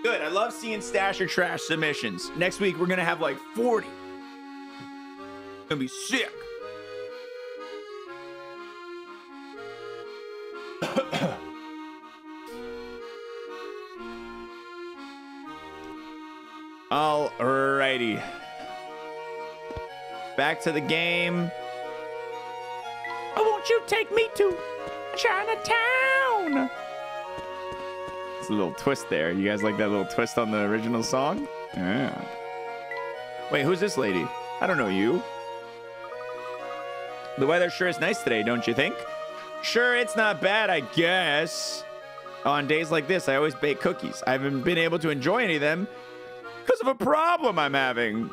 Good. I love seeing Stash or Trash submissions. Next week, we're going to have like 40. It's going to be sick. Alrighty. Back to the game. Oh, won't you take me to Chinatown? It's a little twist there. You guys like that little twist on the original song? Yeah. Wait, who's this lady? I don't know you. The weather sure is nice today, don't you think? Sure, it's not bad, I guess. On days like this, I always bake cookies. I haven't been able to enjoy any of them because of a problem I'm having.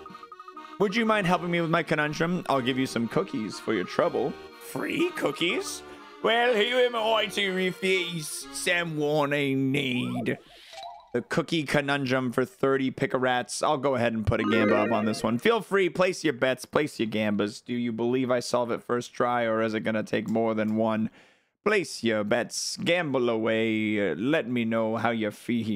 Would you mind helping me with my conundrum? I'll give you some cookies for your trouble. Free cookies? Well, who am I to refuse someone in need? The cookie conundrum for 30 pick-a-rats. I'll go ahead and put a gamba up on this one. Feel free, place your bets, place your gambas. Do you believe I solve it first try, or is it going to take more than one? Place your bets, gamble away. Let me know how you feel.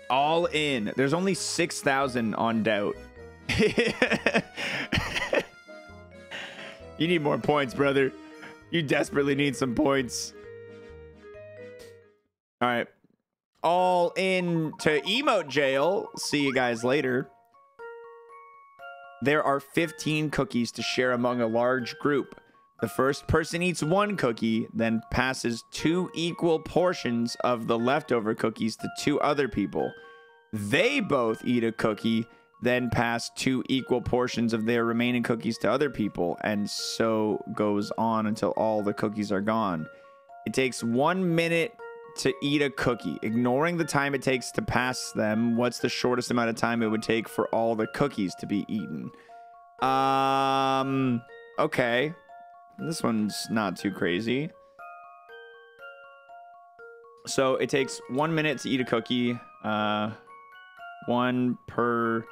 All in. There's only 6,000 on doubt. You need more points, brother. You desperately need some points. All right. All in to emote jail. See you guys later. There are 15 cookies to share among a large group. The first person eats one cookie, then passes 2 equal portions of the leftover cookies to 2 other people. They both eat a cookie, then pass 2 equal portions of their remaining cookies to other people, and so goes on until all the cookies are gone. It takes 1 minute to eat a cookie. Ignoring the time it takes to pass them, what's the shortest amount of time it would take for all the cookies to be eaten? Okay. This one's not too crazy. So it takes 1 minute to eat a cookie. 1 per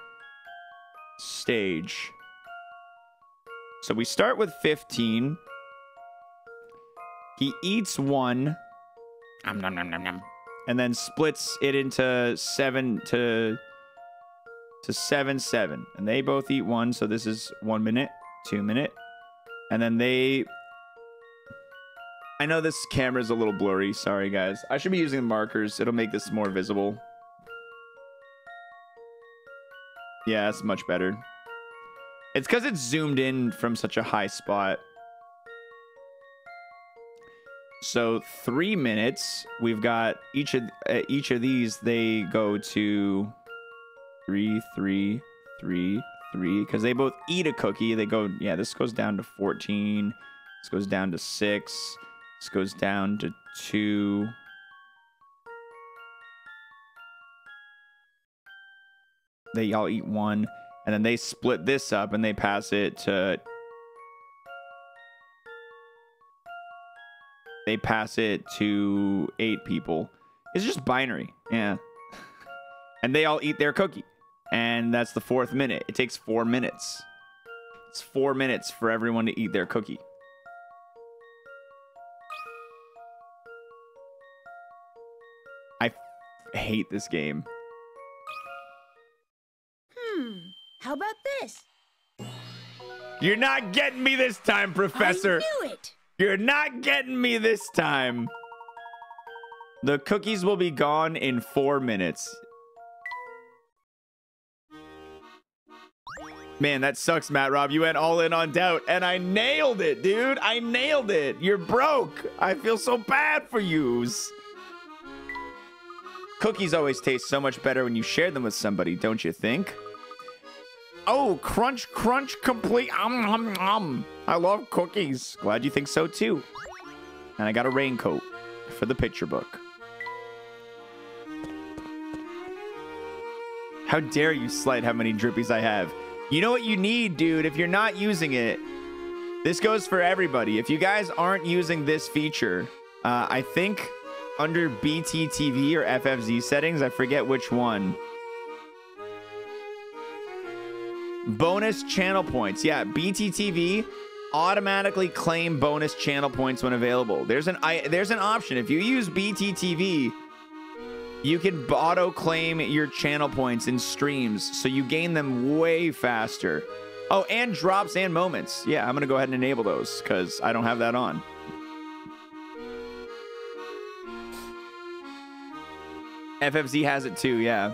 stage. So we start with 15. He eats 1. And then splits it into 7 to 7, 7. And they both eat 1. So this is 1 minute, 2 minute. And then they... I know this camera's a little blurry. Sorry, guys. I should be using markers. It'll make this more visible. Yeah, that's much better. It's because it's zoomed in from such a high spot. So 3 minutes. We've got each of these. They go to 3, 3, 3, 3, because they both eat a cookie. They go, yeah, this goes down to 14. This goes down to 6. This goes down to 2. They all eat 1, and then they split this up and they pass it to... They pass it to 8 people. It's just binary. Yeah. And they all eat their cookie. And that's the 4th minute. It takes 4 minutes. It's 4 minutes for everyone to eat their cookie. I hate this game. How about this? You're not getting me this time, Professor. I knew it. You're not getting me this time. The cookies will be gone in 4 minutes. Man, that sucks, Matt Rob. You went all in on doubt, and I nailed it, dude. I nailed it. You're broke. I feel so bad for yous. Cookies always taste so much better when you share them with somebody, don't you think? Oh, crunch, crunch, complete. I love cookies. Glad you think so, too. And I got a raincoat for the picture book. How dare you slight how many drippies I have? You know what you need, dude, if you're not using it. This goes for everybody. If you guys aren't using this feature, I think under BTTV or FFZ settings, I forget which one. Bonus channel points. Yeah, BTTV automatically claim bonus channel points when available. There's an option. If you use BTTV, you can auto claim your channel points in streams, so you gain them way faster. Oh, and drops and moments. Yeah, I'm gonna go ahead and enable those because I don't have that on. FFZ has it too, yeah.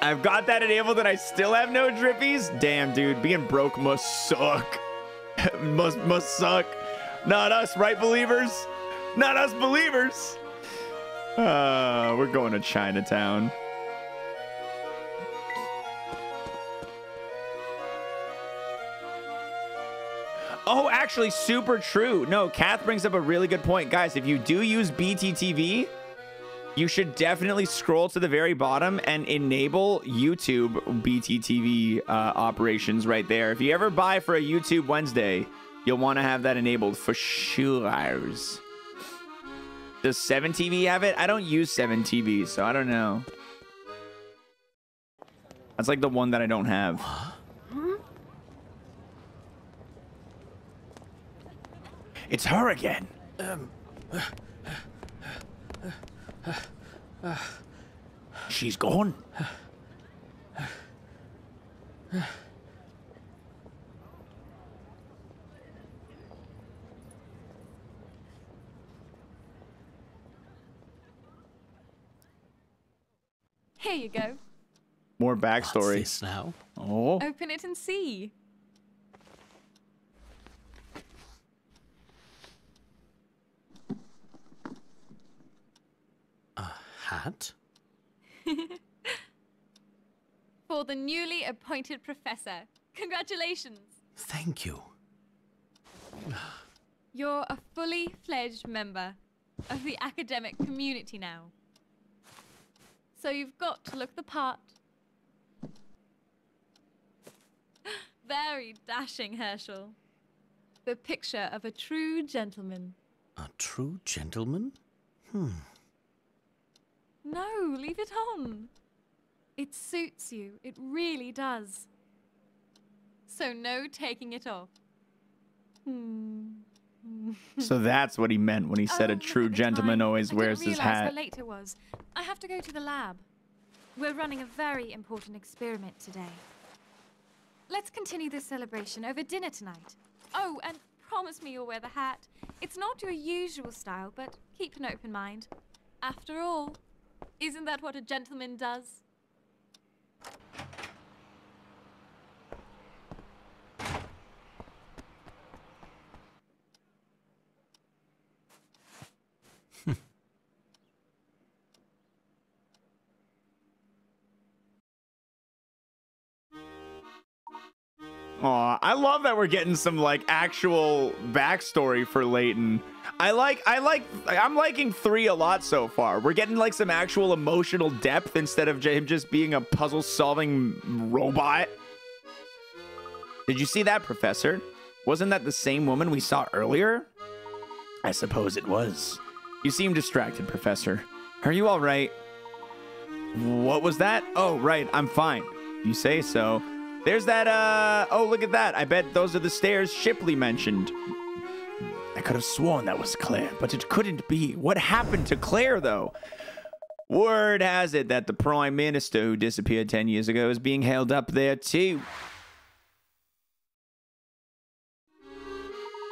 I've got that enabled and I still have no drippies? Damn, dude, being broke must suck. must suck. Not us, right, believers? Not us, believers. We're going to Chinatown. Oh, actually, super true. No, Kath brings up a really good point. Guys, if you do use BTTV, you should definitely scroll to the very bottom and enable YouTube BTTV operations right there. If you ever buy for a YouTube Wednesday, you'll want to have that enabled for sure. Does 7TV have it? I don't use 7TV, so I don't know. That's like the one that I don't have. It's her again. She's gone. Here you go. More backstory. What's this now? Oh. Open it and see. Hat? For the newly appointed professor. Congratulations. Thank you. You're a fully fledged member of the academic community now. So you've got to look the part. Very dashing, Herschel. The picture of a true gentleman. A true gentleman? No, leave it on. It suits you. It really does. So no taking it off. So that's what he meant when he said a true gentleman always wears his hat. I didn't realize how late it was. I have to go to the lab. We're running a very important experiment today. Let's continue this celebration over dinner tonight. Oh, and promise me you'll wear the hat. It's not your usual style, but keep an open mind. After all, isn't that what a gentleman does? Aw, I love that we're getting some like actual backstory for Layton. I'm liking 3 a lot so far. We're getting like some actual emotional depth instead of him just being a puzzle solving robot. Did you see that, Professor? Wasn't that the same woman we saw earlier? I suppose it was. You seem distracted, Professor. Are you all right? What was that? Oh, right, I'm fine. You say so. There's that, oh, look at that. I bet those are the stairs Shipley mentioned. I could have sworn that was Claire, but it couldn't be. What happened to Claire, though? Word has it that the Prime Minister who disappeared 10 years ago is being held up there, too.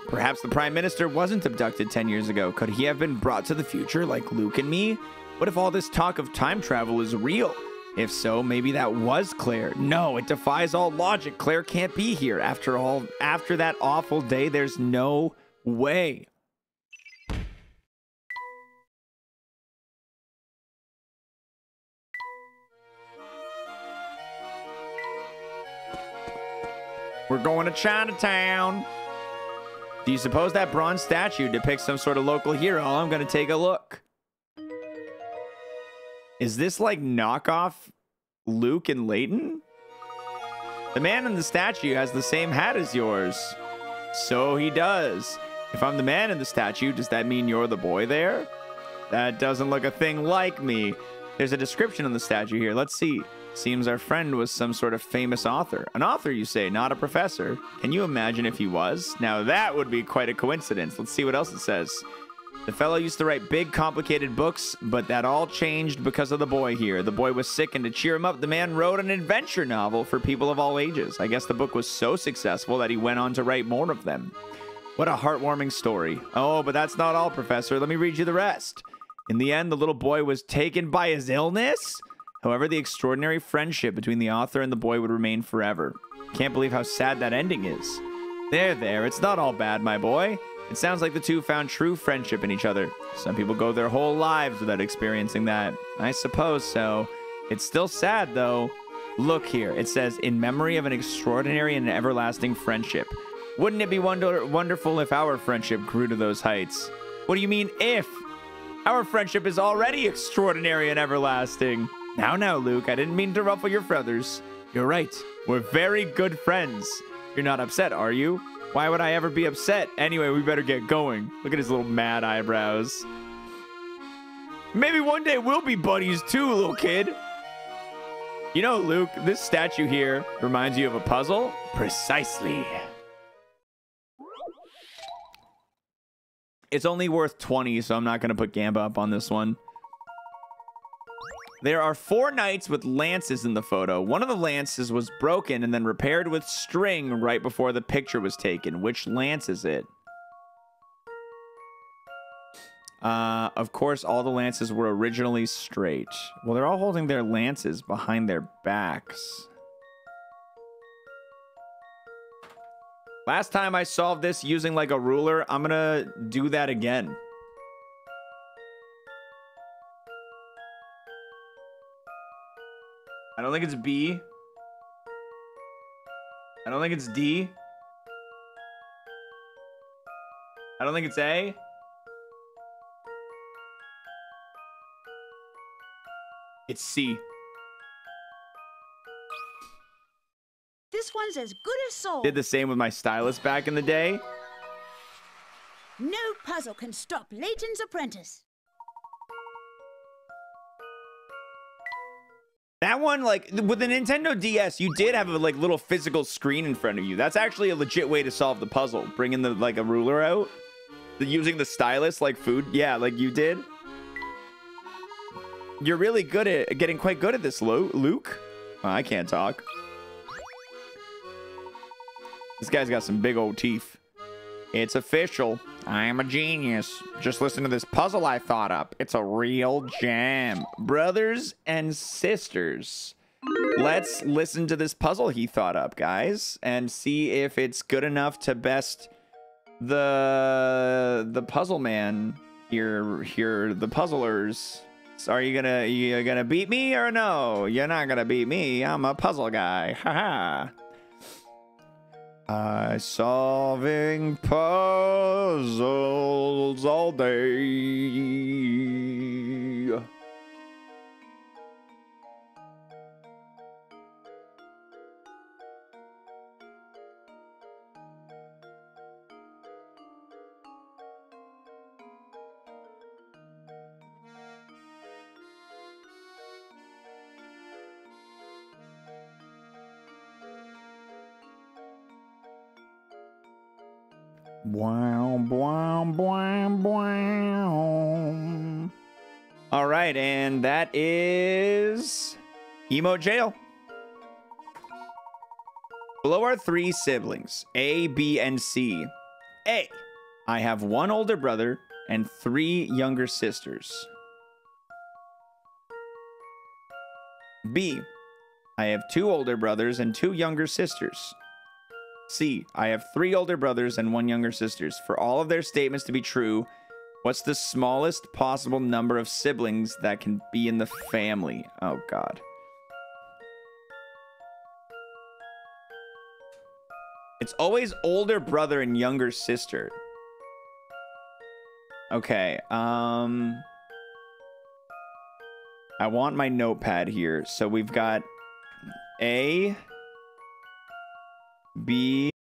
Perhaps the Prime Minister wasn't abducted 10 years ago. Could he have been brought to the future like Luke and me? What if all this talk of time travel is real? If so, maybe that was Claire. No, it defies all logic. Claire can't be here. After all, after that awful day, there's no way. We're going to Chinatown. Do you suppose that bronze statue depicts some sort of local hero? I'm going to take a look. Is this like knockoff Luke and Layton? The man in the statue has the same hat as yours. So he does. If I'm the man in the statue, does that mean you're the boy there? That doesn't look a thing like me. There's a description on the statue here. Let's see. Seems our friend was some sort of famous author. An author, you say, not a professor. Can you imagine if he was? Now that would be quite a coincidence. Let's see what else it says. The fellow used to write big, complicated books, but that all changed because of the boy here. The boy was sick, and to cheer him up, the man wrote an adventure novel for people of all ages. I guess the book was so successful that he went on to write more of them. What a heartwarming story. Oh, but that's not all, Professor. Let me read you the rest. In the end, the little boy was taken by his illness. However, the extraordinary friendship between the author and the boy would remain forever. Can't believe how sad that ending is. There, it's not all bad, my boy. It sounds like the two found true friendship in each other. Some people go their whole lives without experiencing that. I suppose so. It's still sad, though. Look here. It says, in memory of an extraordinary and everlasting friendship. Wouldn't it be wonderful if our friendship grew to those heights? What do you mean, if? Our friendship is already extraordinary and everlasting. Now, Luke, I didn't mean to ruffle your feathers. You're right. We're very good friends. You're not upset, are you? Why would I ever be upset? Anyway, we better get going. Look at his little mad eyebrows. Maybe one day we'll be buddies too, little kid. You know, Luke, this statue here reminds you of a puzzle? Precisely. It's only worth 20, so I'm not going to put Gamba up on this one. There are 4 knights with lances in the photo. One of the lances was broken and then repaired with string right before the picture was taken. Which lance is it? Of course, all the lances were originally straight. Well, they're all holding their lances behind their backs. Last time I solved this using like a ruler, I'm gonna do that again. I don't think it's B. I don't think it's D. I don't think it's A. It's C. This one's as good as sold. Did the same with my stylus back in the day. No puzzle can stop Layton's apprentice. That one, like, with the Nintendo DS, you did have a, like, little physical screen in front of you. That's actually a legit way to solve the puzzle. Bringing the, like, a ruler out. Using the stylus, like, food. Yeah, like you did. You're really good at, getting quite good at this, Luke. Oh, I can't talk. This guy's got some big old teeth. It's official. I'm a genius. Just listen to this puzzle I thought up. It's a real gem. Brothers and sisters. Let's listen to this puzzle he thought up, guys, and see if it's good enough to best the puzzle man here, the puzzlers. So are you gonna beat me or no? You're not gonna beat me. I'm a puzzle guy. Haha. Solving puzzles all day. Wow, wow, wow, wow. All right, and that is Emo Jail. Below are 3 siblings, A, B, and C. A, I have 1 older brother and 3 younger sisters. B, I have 2 older brothers and 2 younger sisters. C, I have 3 older brothers and 1 younger sisters. For all of their statements to be true, what's the smallest possible number of siblings that can be in the family? Oh, God. It's always older brother and younger sister. Okay, I want my notepad here. So we've got A, B,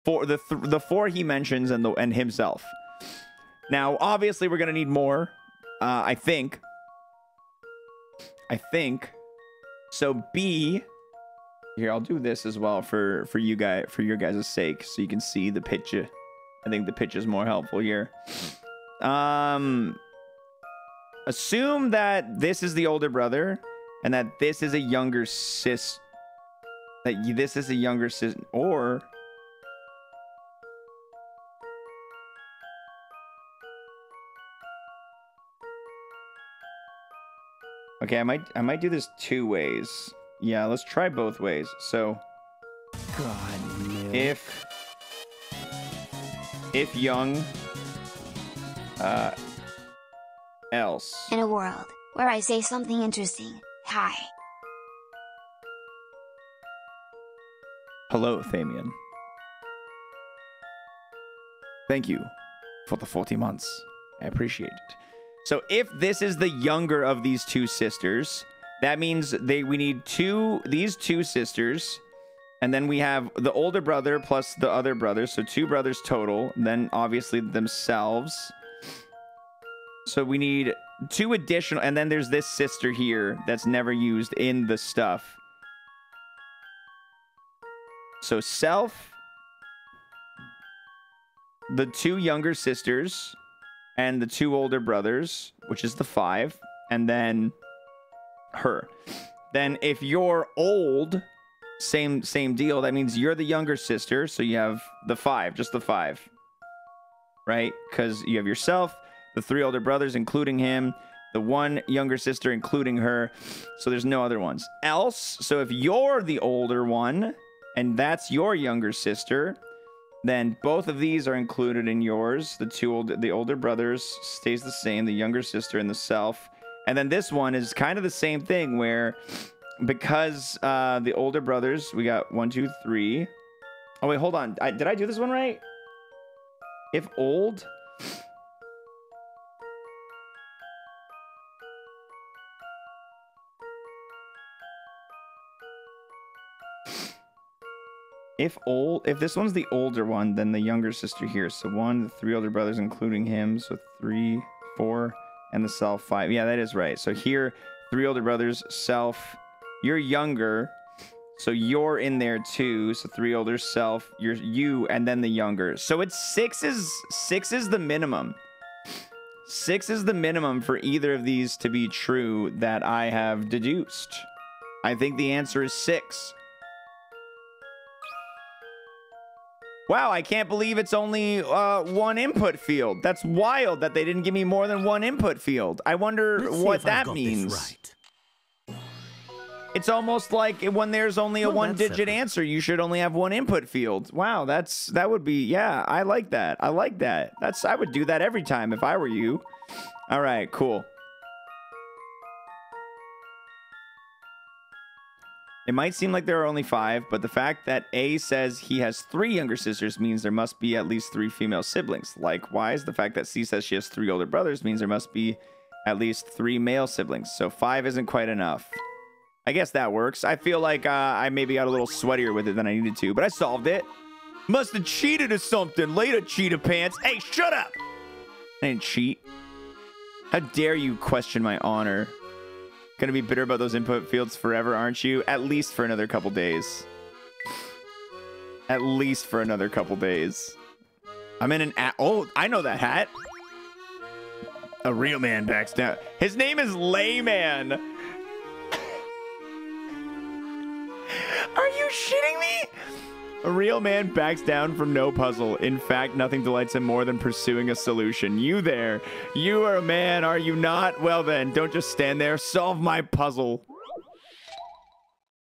for the four he mentions and himself. Now, obviously, we're gonna need more. I think. So B. Here, I'll do this as well for you guys, for your guys' sake, so you can see the picture. I think the picture is more helpful here. Assume that this is the older brother, and that this is a younger sis. That this is a younger sis, or. Okay, I might do this two ways. Yeah, let's try both ways. So, God, milk. if young, else. In a world where I say something interesting, hi. Hello, Thamian. Thank you for the 40 months. I appreciate it. So if this is the younger of these two sisters, that means we need these two sisters, and then we have the older brother plus the other brother, so two brothers total, then obviously themselves. So we need two additional, and then there's this sister here that's never used in the stuff. So self, the two younger sisters, and the two older brothers, which is the 5, and then her. Then if you're old, same deal. That means you're the younger sister, so you have the 5, just the 5, right? Because you have yourself, the 3 older brothers, including him, the one younger sister, including her. So there's no other ones. Else, so if you're the older one, and that's your younger sister, then both of these are included in yours. The older brothers stays the same, the younger sister and the self. And then this one is kind of the same thing where because the older brothers, we got 1, 2, 3. Oh, wait, hold on. Did I do this one right? If old... If this one's the older one, then the younger sister here. So 1, the 3 older brothers, including him. So 3, 4, and the self 5. Yeah, that is right. So here, 3 older brothers, self. You're younger, so you're in there too. So 3 older, self. You, and then the younger. So it's 6 is the minimum. 6 is the minimum for either of these to be true that I have deduced. I think the answer is 6. Wow, I can't believe it's only 1 input field. That's wild that they didn't give me more than 1 input field. I wonder what that means. Right. It's almost like when there's only a 1-digit answer, you should only have 1 input field. Wow, that would be, yeah, I like that. I like that. I would do that every time if I were you. All right, cool. It might seem like there are only 5, but the fact that A says he has 3 younger sisters means there must be at least 3 female siblings. Likewise, the fact that C says she has 3 older brothers means there must be at least 3 male siblings. So 5 isn't quite enough. I guess that works. I feel like I maybe got a little sweatier with it than I needed to, but I solved it. Must have cheated or something. Later, cheetah pants. Hey, shut up! I didn't cheat. How dare you question my honor? Gonna be bitter about those input fields forever, aren't you? At least for another couple days. At least for another couple days. I'm in an oh, I know that hat. A real man backs down. His name is Layman. Are you shitting me? A real man backs down from no puzzle. In fact, nothing delights him more than pursuing a solution. You there. You are a man, are you not? Well then, don't just stand there. Solve my puzzle.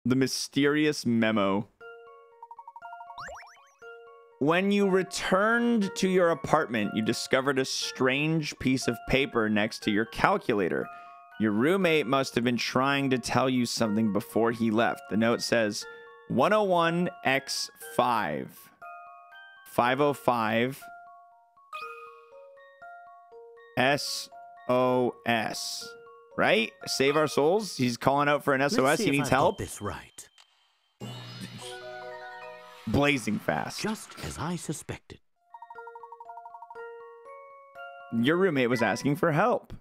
The mysterious memo. When you returned to your apartment, you discovered a strange piece of paper next to your calculator. Your roommate must have been trying to tell you something before he left. The note says 101x5. 505 SOS. Right? Save our souls. He's calling out for an SOS. He needs help. This right. Blazing fast. Just as I suspected. Your roommate was asking for help.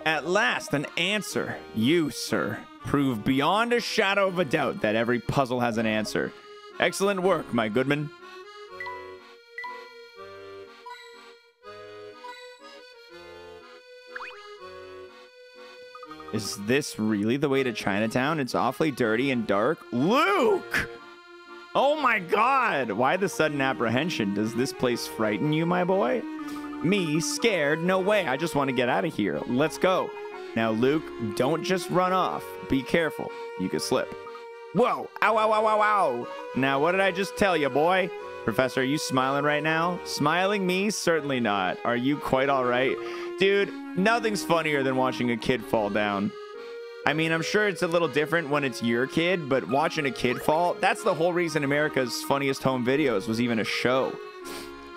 At last, an answer. You, sir, prove beyond a shadow of a doubt that every puzzle has an answer. Excellent work, my goodman. Is this really the way to Chinatown? It's awfully dirty and dark. Luke! Oh my god! Why the sudden apprehension? Does this place frighten you, my boy? Me? Scared? No way. I just want to get out of here. Let's go. Now, Luke, don't just run off. Be careful. You could slip. Whoa! Ow, ow, ow, ow, ow! Now, what did I just tell you, boy? Professor, are you smiling right now? Smiling me? Certainly not. Are you quite all right? Dude, nothing's funnier than watching a kid fall down. I mean, I'm sure it's a little different when it's your kid, but watching a kid fall, that's the whole reason America's Funniest Home Videos was even a show.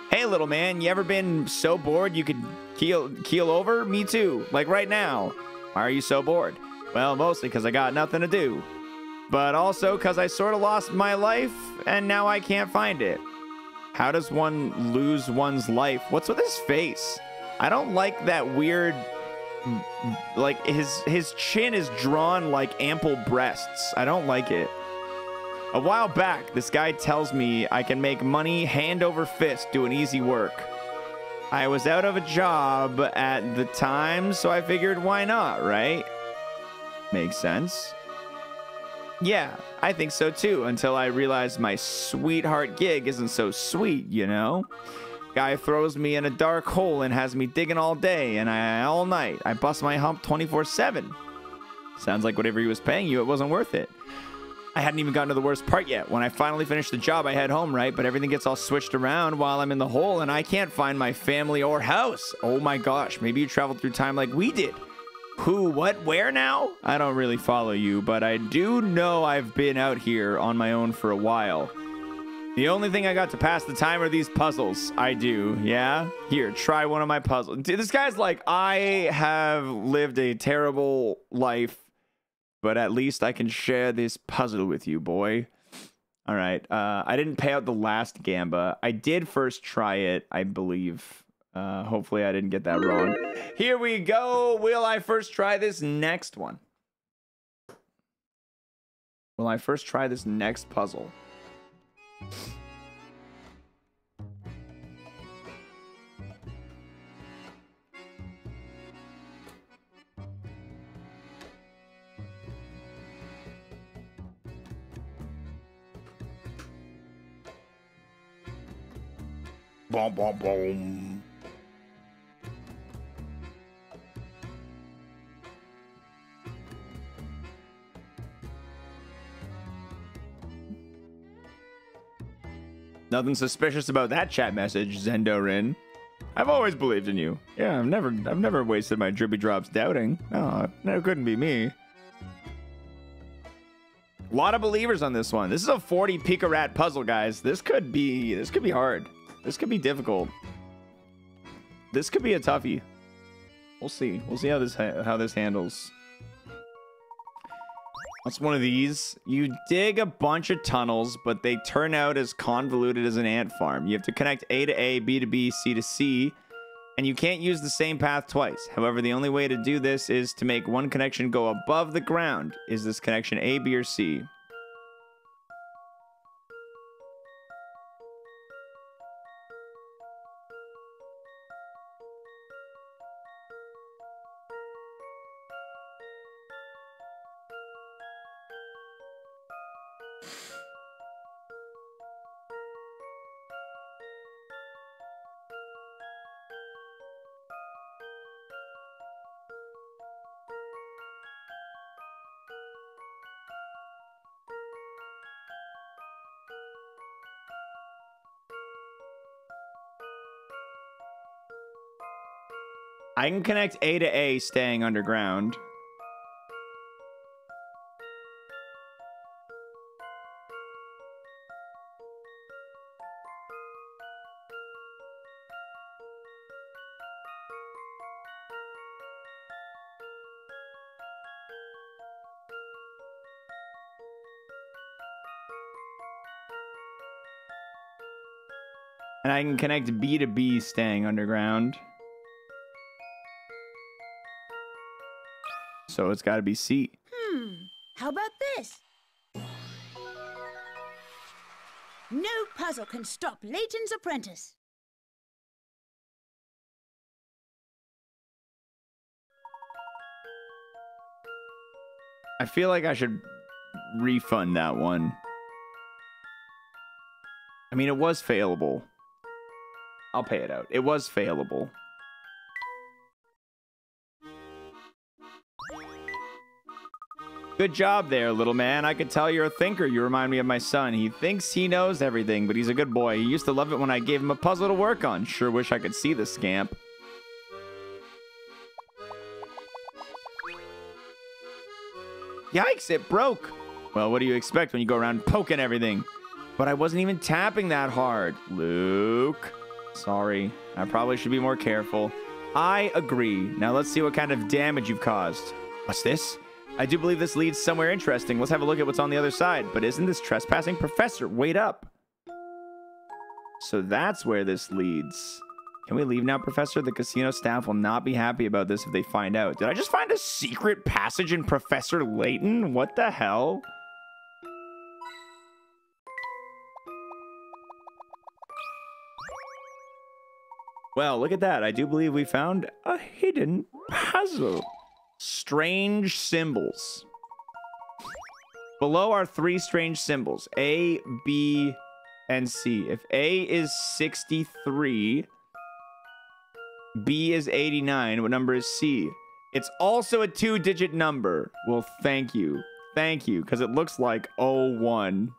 Hey, little man, you ever been so bored you could keel over? Me too, like right now. Why are you so bored? Well, mostly because I got nothing to do. But also because I sort of lost my life, and now I can't find it. How does one lose one's life? What's with his face? I don't like that weird... Like, his chin is drawn like ample breasts. I don't like it. A while back, this guy tells me I can make money hand over fist doing easy work. I was out of a job at the time, so I figured why not, right? Makes sense. Yeah, I think so too, until I realized my sweetheart gig isn't so sweet, you know? Guy throws me in a dark hole and has me digging all day and all night. I bust my hump 24/7. Sounds like whatever he was paying you, it wasn't worth it. I hadn't even gotten to the worst part yet. When I finally finished the job, I head home, right? But everything gets all switched around while I'm in the hole, and I can't find my family or house. Oh my gosh, maybe you traveled through time like we did. Who, what, where now? I don't really follow you, but I do know I've been out here on my own for a while. The only thing I got to pass the time are these puzzles. I do, yeah? Here, try one of my puzzles. Dude, this guy's like, I have lived a terrible life, but at least I can share this puzzle with you, boy. All right. I didn't pay out the last gamba. I did first try it, I believe. Hopefully I didn't get that wrong. Here we go. Will I first try this next one? Will I first try this next puzzle? Boom, boom, boom. Nothing suspicious about that chat message, Zendorin. I've always believed in you. Yeah, I've never wasted my drippy drops doubting. No, it couldn't be me. A lot of believers on this one. This is a 40 Pika Rat puzzle, guys. This could be hard. This could be difficult. This could be a toughie. We'll see. We'll see how this handles. What's one of these? You dig a bunch of tunnels, but they turn out as convoluted as an ant farm. You have to connect A to A, B to B, C to C, and you can't use the same path twice. However, the only way to do this is to make one connection go above the ground. Is this connection A, B, or C? I can connect A to A staying underground. And I can connect B to B staying underground. So it's got to be C. How about this? No puzzle can stop Layton's apprentice. I feel like I should refund that one. I mean, it was failable. I'll pay it out. It was failable. Good job there, little man. I could tell you're a thinker. You remind me of my son. He thinks he knows everything, but he's a good boy. He used to love it when I gave him a puzzle to work on. Sure wish I could see the scamp. Yikes, it broke. Well, what do you expect when you go around poking everything? But I wasn't even tapping that hard. Luke. Sorry. I probably should be more careful. I agree. Now let's see what kind of damage you've caused. What's this? I do believe this leads somewhere interesting. Let's have a look at what's on the other side. But isn't this trespassing? Professor, wait up. So that's where this leads. Can we leave now, Professor? The casino staff will not be happy about this if they find out. Did I just find a secret passage in Professor Layton? What the hell? Well, look at that. I do believe we found a hidden puzzle. Strange symbols. Below are 3 strange symbols. A, B, and C. If A is 63, B is 89, what number is C? It's also a 2-digit number. Well, thank you. Thank you, because it looks like 01.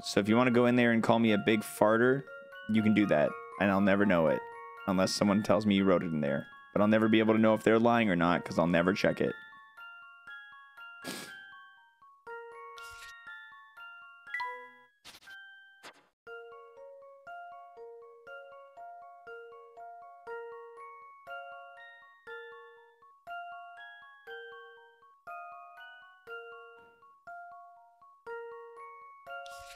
So if you want to go in there and call me a big farter, you can do that. And I'll never know it. Unless someone tells me you wrote it in there. But I'll never be able to know if they're lying or not, because I'll never check it.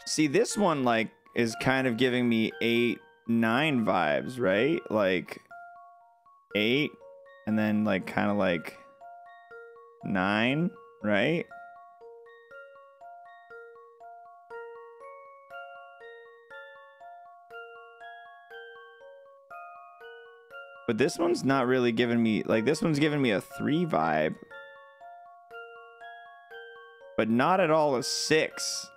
See, this one, like, is kind of giving me 8, 9 vibes, right? Like, 8, and then, like, kind of like 9, right? But this one's not really giving me, like, this one's giving me a 3 vibe. But not at all a 6.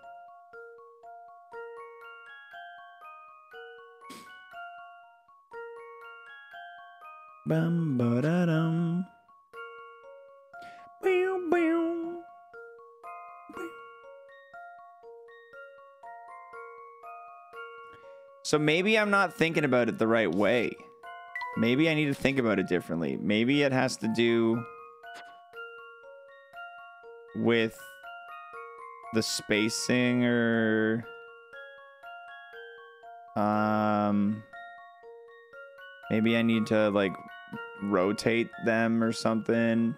Bum ba da dum. Bow, bow. So maybe I'm not thinking about it the right way. Maybe I need to think about it differently. Maybe it has to do with the spacing or maybe I need to like rotate them or something.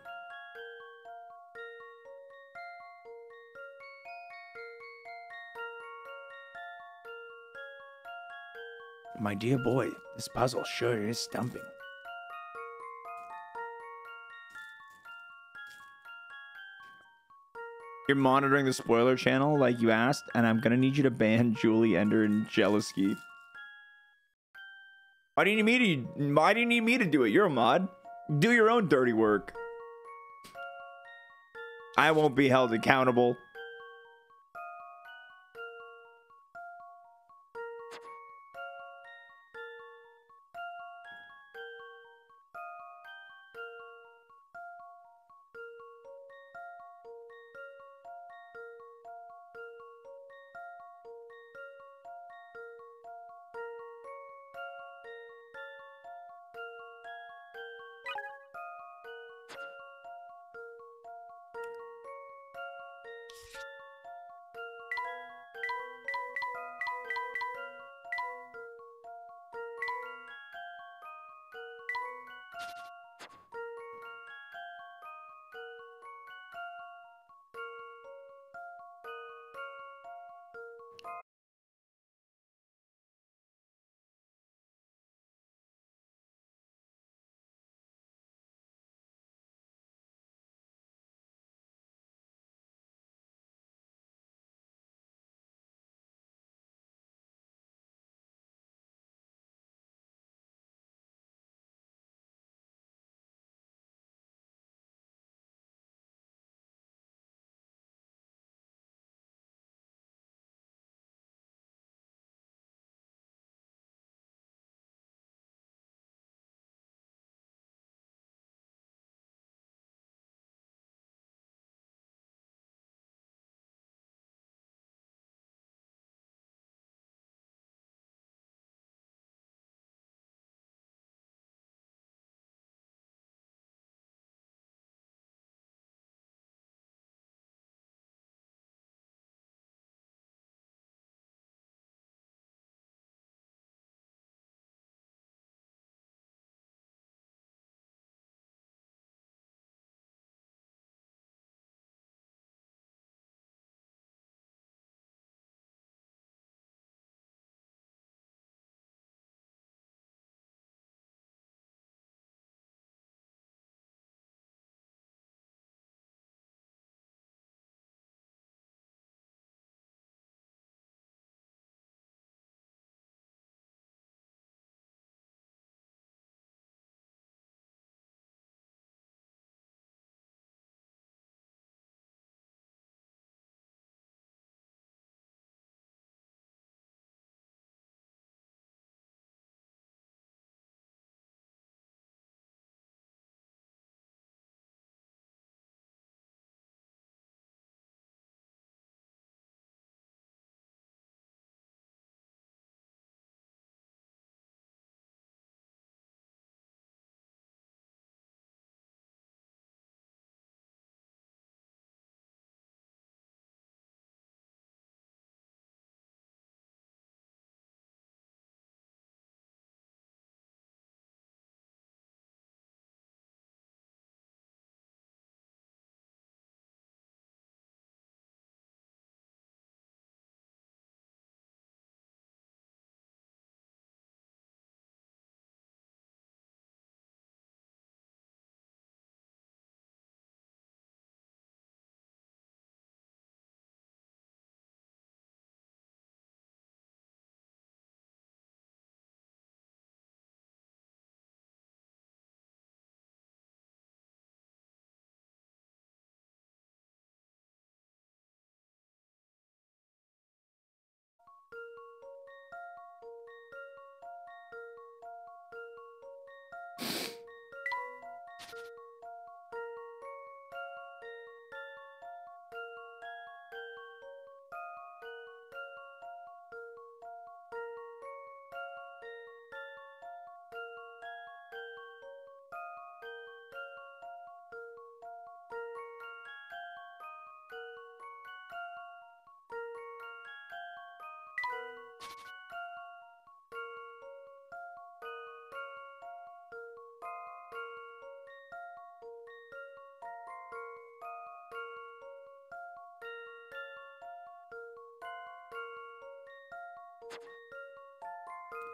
My dear boy, this puzzle sure is stumping. You're monitoring the spoiler channel like you asked, and I'm gonna need you to ban Julie, Ender, and Jealousy. Why do you need me to do it? You're a mod. Do your own dirty work. I won't be held accountable.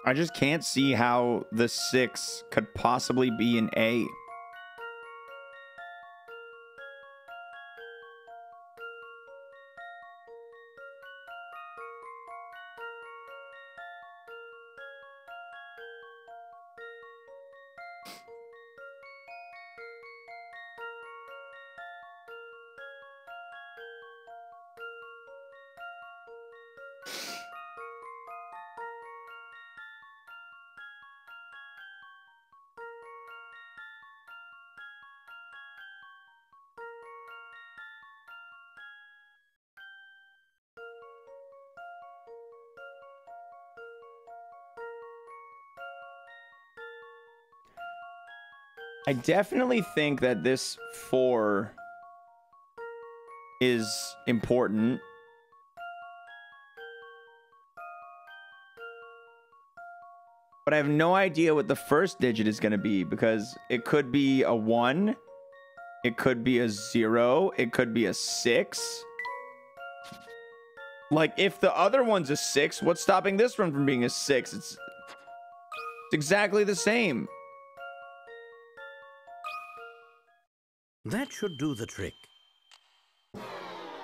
I just can't see how the 6 could possibly be an A. I definitely think that this 4 is important. But I have no idea what the first digit is going to be, because it could be a 1, it could be a 0, it could be a 6. Like, if the other one's a 6, what's stopping this one from being a 6? It's exactly the same. That should do the trick.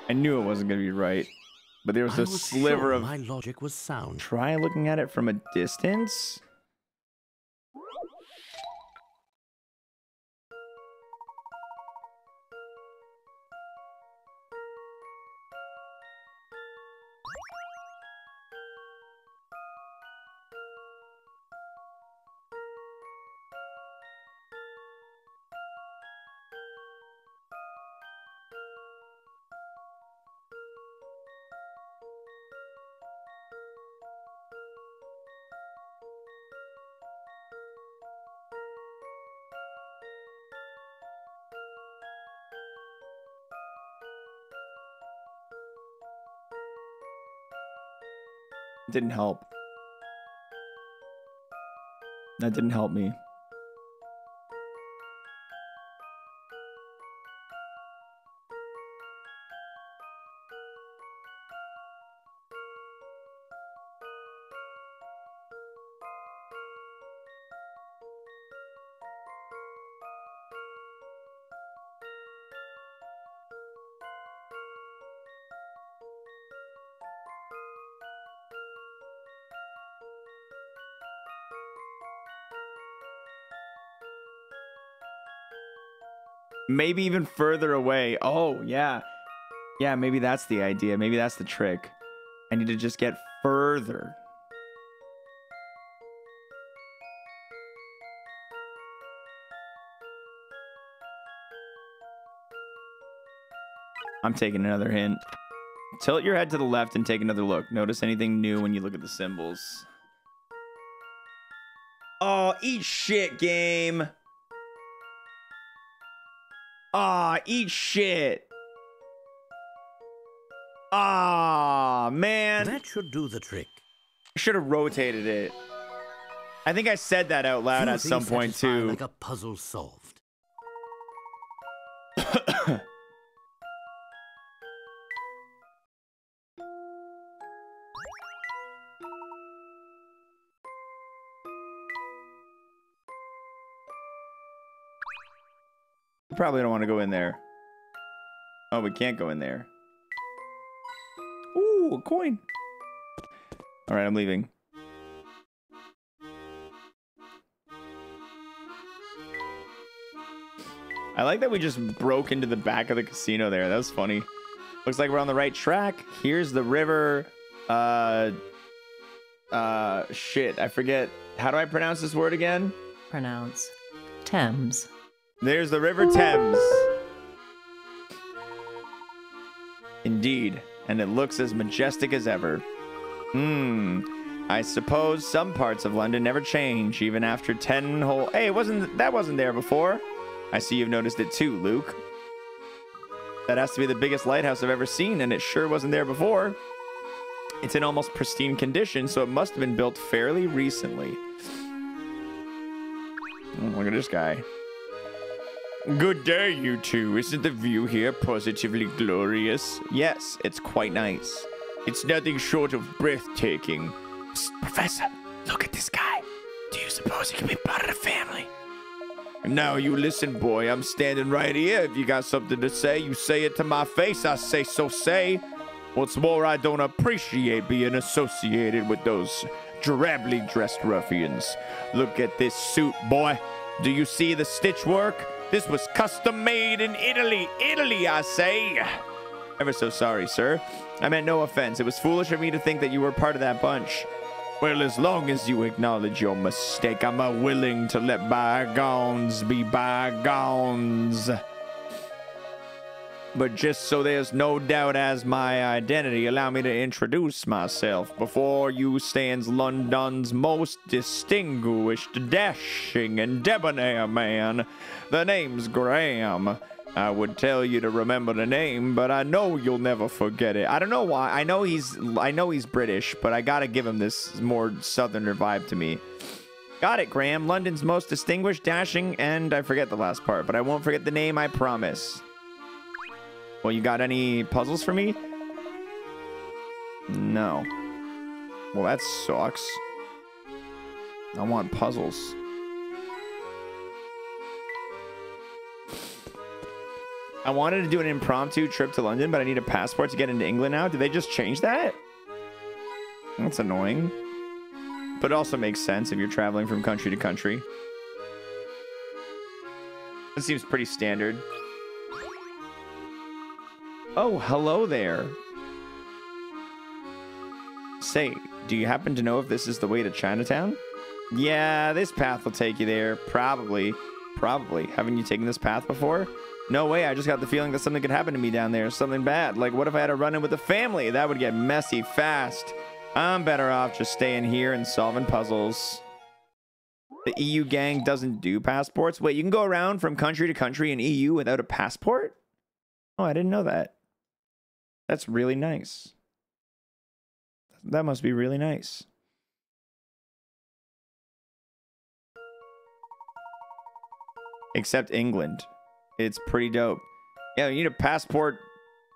I knew it wasn't going to be right, but there was a sliver of... my logic was sound. Try looking at it from a distance. Didn't help. That didn't help me. Maybe even further away. Oh, yeah. Yeah, maybe that's the idea. Maybe that's the trick. I need to just get further. I'm taking another hint. Tilt your head to the left and take another look. Notice anything new when you look at the symbols. Oh, eat shit, game. Ah, eat shit. Ah, man. That should do the trick. I should have rotated it. I think I said that out loud at some point too. Like a puzzle solved. Probably don't want to go in there. Oh, we can't go in there. Ooh, a coin. All right, I'm leaving. I like that we just broke into the back of the casino there. That was funny. Looks like we're on the right track. Here's the river. Shit, I forget. How do I pronounce this word again? Pronounce Thames. There's the River Thames. Indeed, and it looks as majestic as ever. I suppose some parts of London never change, even after 10 whole... Hey, that wasn't there before. I see you've noticed it too, Luke. That has to be the biggest lighthouse I've ever seen, and it sure wasn't there before. It's in almost pristine condition, so it must have been built fairly recently. Oh, look at this guy. Good day, you two. Isn't the view here positively glorious? Yes, it's quite nice. It's nothing short of breathtaking. Psst, Professor, Look at this guy. Do you suppose he can be part of the family? Now you listen, boy. I'm standing right here. If you got something to say, you say it to my face. I say so say. What's more, I don't appreciate being associated with those drably dressed ruffians. Look at this suit, boy. Do you see the stitch work? This was custom made in Italy. Italy, I say. Ever so sorry, sir. I meant no offense. It was foolish of me to think that you were part of that bunch. Well, as long as you acknowledge your mistake, I'm willing to let bygones be bygones. But just so there's no doubt as my identity, allow me to introduce myself. Before you stands London's most distinguished, dashing, and debonair man. The name's Graham. I would tell you to remember the name, but I know you'll never forget it. I don't know why. I know he's British, but I gotta give him this more southerner vibe to me. Got it, Graham. London's most distinguished, dashing, and I forget the last part, but I won't forget the name, I promise. Well, you got any puzzles for me? No. Well, that sucks. I want puzzles. I wanted to do an impromptu trip to London, but I need a passport to get into England now. Did they just change that? That's annoying. But it also makes sense if you're traveling from country to country. It seems pretty standard. Oh, hello there. Say, do you happen to know if this is the way to Chinatown? Yeah, this path will take you there. Probably. Probably. Haven't you taken this path before? No way, I just got the feeling that something could happen to me down there. Something bad. Like, what if I had to run in with the family? That would get messy fast. I'm better off just staying here and solving puzzles. The EU gang doesn't do passports? Wait, you can go around from country to country in EU without a passport? Oh, I didn't know that. That's really nice. That must be really nice. Except England. It's pretty dope. Yeah, you need a passport.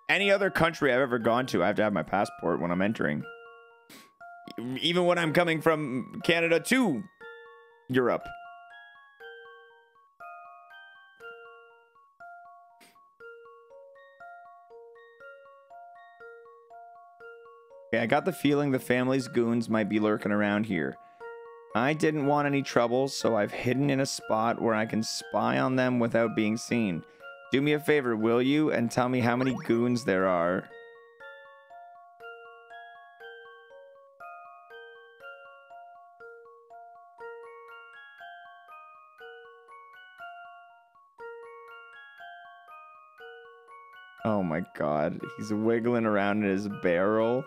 Any other country I've ever gone to, I have to have my passport when I'm entering. Even when I'm coming from Canada to Europe. Okay, I got the feeling the family's goons might be lurking around here. I didn't want any trouble, so I've hidden in a spot where I can spy on them without being seen. Do me a favor, will you, and tell me how many goons there are. Oh my god, he's wiggling around in his barrel.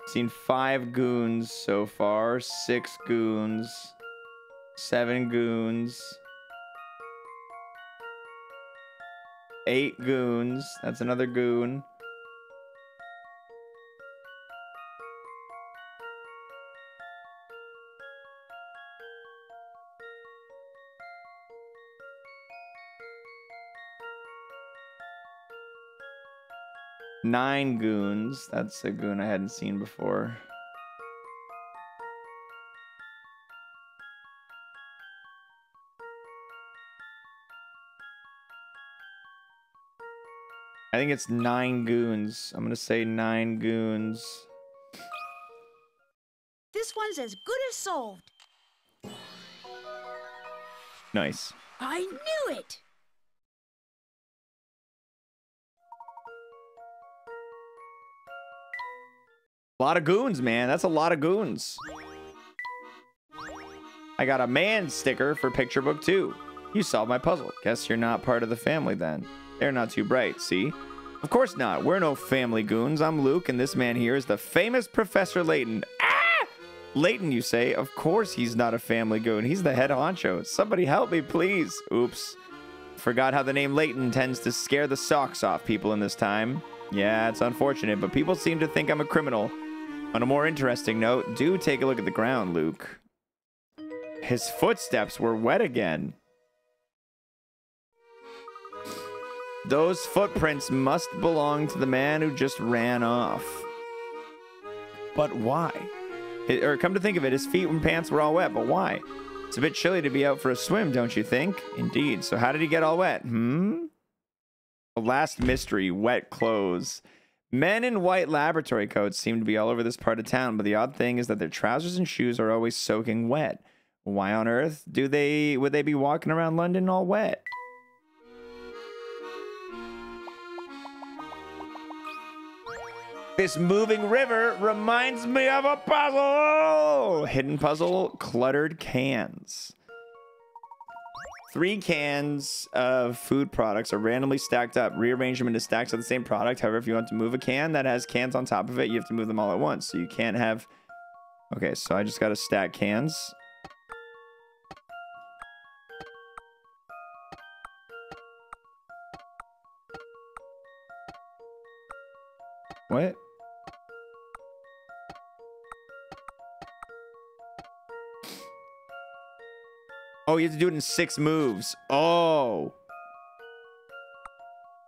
Seen 5 goons so far, 6 goons, 7 goons, 8 goons. That's another goon. Nine goons. That's a goon I hadn't seen before. I think it's 9 goons. I'm gonna say 9 goons. This one's as good as solved. Nice. I knew it! A lot of goons, man. That's a lot of goons. I got a man sticker for picture book 2. You solved my puzzle. Guess you're not part of the family then. They're not too bright, see? Of course not. We're no family goons. I'm Luke, and this man here is the famous Professor Layton. Ah! Layton, you say? Of course he's not a family goon. He's the head honcho. Somebody help me, please. Oops. Forgot how the name Layton tends to scare the socks off people in this time. Yeah, it's unfortunate, but people seem to think I'm a criminal. On a more interesting note, do take a look at the ground, Luke. His footsteps were wet again. Those footprints must belong to the man who just ran off. But why? Or come to think of it, his feet and pants were all wet, but why? It's a bit chilly to be out for a swim, don't you think? Indeed. So how did he get all wet? The last mystery, wet clothes. Men in white laboratory coats seem to be all over this part of town, but the odd thing is that their trousers and shoes are always soaking wet. Why on earth would they be walking around London all wet? This moving river reminds me of a puzzle. Hidden puzzle, cluttered cans. 3 cans of food products are randomly stacked up. Rearrange them into stacks of the same product. However, if you want to move a can that has cans on top of it, you have to move them all at once. So you can't have... Okay, so I just got to stack cans. What? Oh, you have to do it in 6 moves. Oh.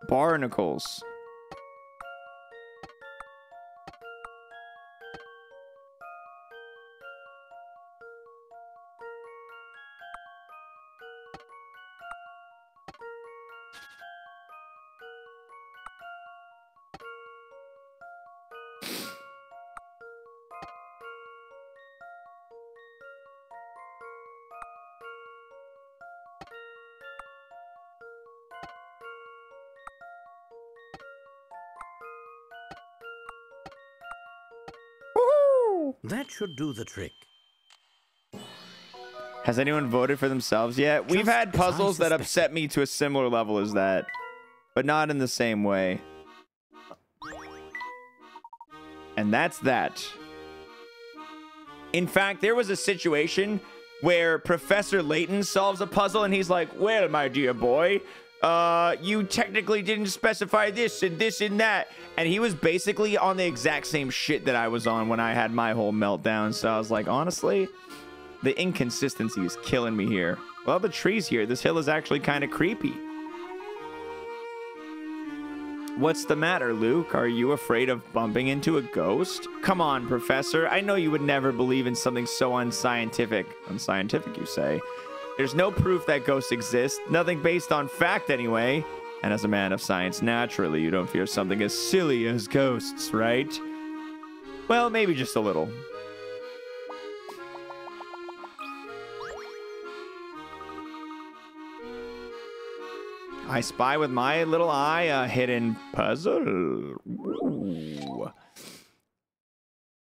Barnacles. That should do the trick. Has anyone voted for themselves yet? We've had puzzles that upset me to a similar level as that, but not in the same way. And that's that. In fact, there was a situation where Professor Layton solves a puzzle and he's like, well, my dear boy, you technically didn't specify this and this and that. And he was basically on the exact same shit that I was on when I had my whole meltdown. So I was like, honestly, the inconsistency is killing me here. Well, the trees here, this hill is actually kind of creepy. What's the matter, Luke? Are you afraid of bumping into a ghost? Come on, Professor. I know you would never believe in something so unscientific. Unscientific, you say? There's no proof that ghosts exist. Nothing based on fact, anyway. And as a man of science, naturally, you don't fear something as silly as ghosts, right? Well, maybe just a little. I spy with my little eye a hidden puzzle. Ooh.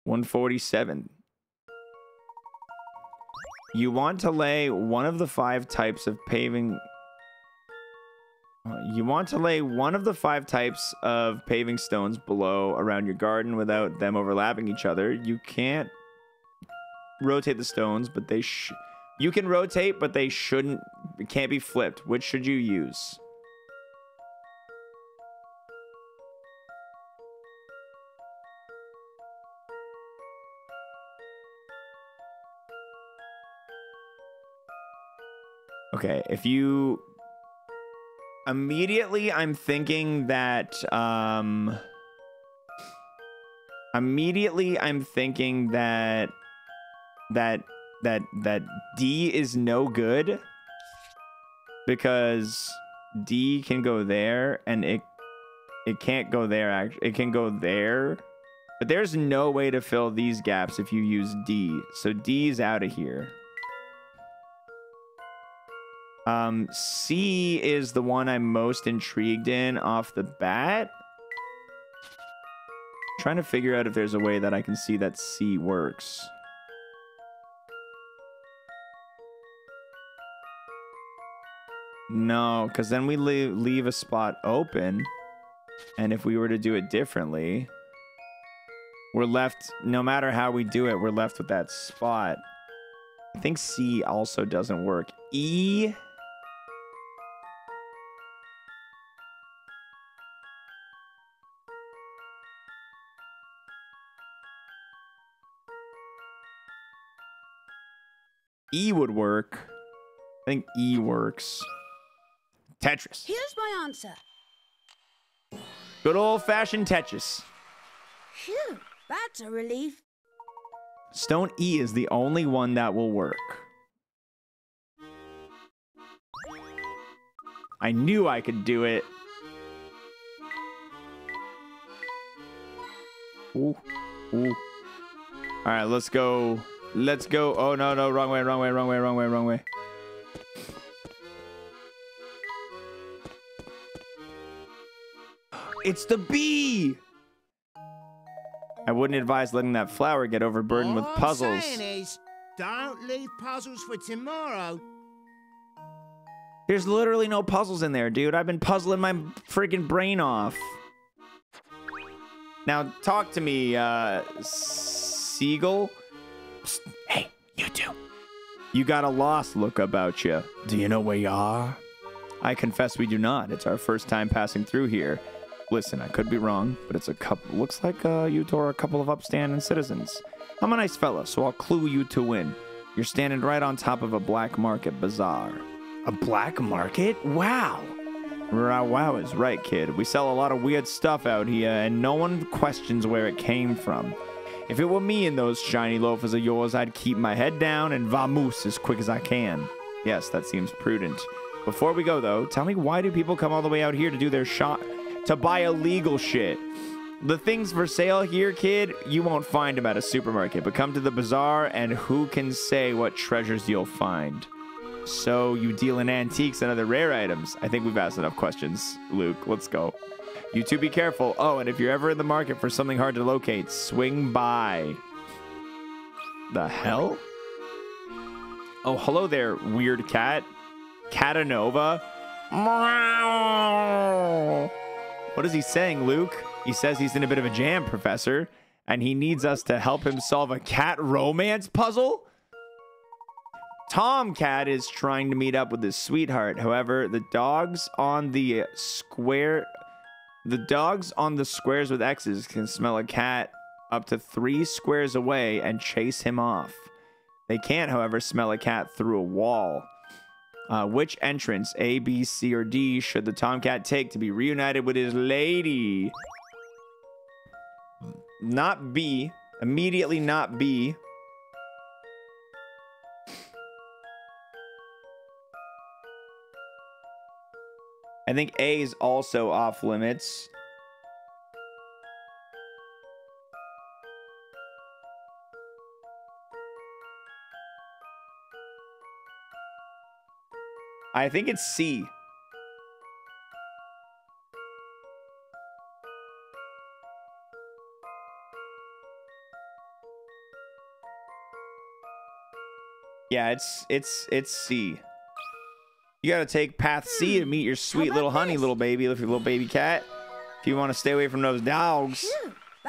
147. You want to lay one of the 5 types of paving... You want to lay one of the 5 types of paving stones below around your garden without them overlapping each other. You can't rotate the stones, but they you can rotate, but they shouldn't... It can't be flipped. Which should you use? Okay, if you... Immediately, I'm thinking that... Immediately, I'm thinking that D is no good because D can go there and it can't go there. Actually, it can go there, but there's no way to fill these gaps if you use D. So D is out of here. C is the one I'm most intrigued in off the bat. Trying to figure out if there's a way that I can see that C works. No, because then we leave a spot open. And if we were to do it differently, we're left, no matter how we do it, we're left with that spot. I think C also doesn't work. E... E would work. I think E works. Tetris. Here's my answer. Good old-fashioned Tetris. Phew, that's a relief. Stone E is the only one that will work. I knew I could do it. Ooh. Ooh. All right, let's go. Let's go. Oh, no, no. Wrong way, wrong way, wrong way, wrong way, wrong way. It's the bee! I wouldn't advise letting that flower get overburdened with puzzles. All I'm saying is, don't leave puzzles for tomorrow. There's literally no puzzles in there, dude. I've been puzzling my freaking brain off. Now, talk to me, Seagull. Psst. Hey, you two. You got a lost look about you. Do you know where you are? I confess we do not. It's our first time passing through here. Listen, I could be wrong, but it's a couple. Looks like you two are a couple of upstanding citizens. I'm a nice fella, so I'll clue you to win. You're standing right on top of a black market bazaar. A black market? Wow. Wow is right, kid. We sell a lot of weird stuff out here, and no one questions where it came from. If it were me and those shiny loafers of yours, I'd keep my head down and vamoose as quick as I can. Yes, that seems prudent. Before we go, though, tell me, why do people come all the way out here to do their to buy illegal shit? The things for sale here, kid, you won't find them at a supermarket, but come to the bazaar, and who can say what treasures you'll find? So you deal in antiques and other rare items. I think we've asked enough questions, Luke. Let's go. You two be careful. Oh, and if you're ever in the market for something hard to locate, swing by. The hell? Oh, hello there, weird cat. Catanova. What is he saying, Luke? He says he's in a bit of a jam, Professor, and he needs us to help him solve a cat romance puzzle? Tomcat is trying to meet up with his sweetheart. However, the dogs on the squares with X's can smell a cat up to 3 squares away and chase him off. They can't, however, smell a cat through a wall. Which entrance, A, B, C, or D, should the Tomcat take to be reunited with his lady? Not B. Immediately not B. I think A is also off limits. I think it's C. Yeah, it's C. You gotta take path C to meet your sweet little honey, little baby cat. If you want to stay away from those dogs,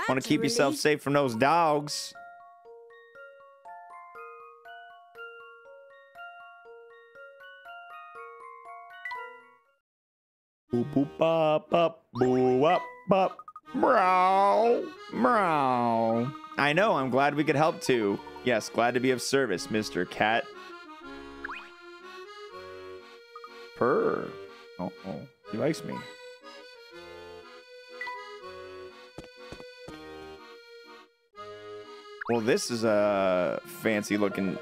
want to keep yourself safe from those dogs. Boop boop bop bop boo up bop meow meow. I know. I'm glad we could help too. Yes, glad to be of service, Mr. Cat. Purr. Oh, he likes me. Well, this is a fancy looking.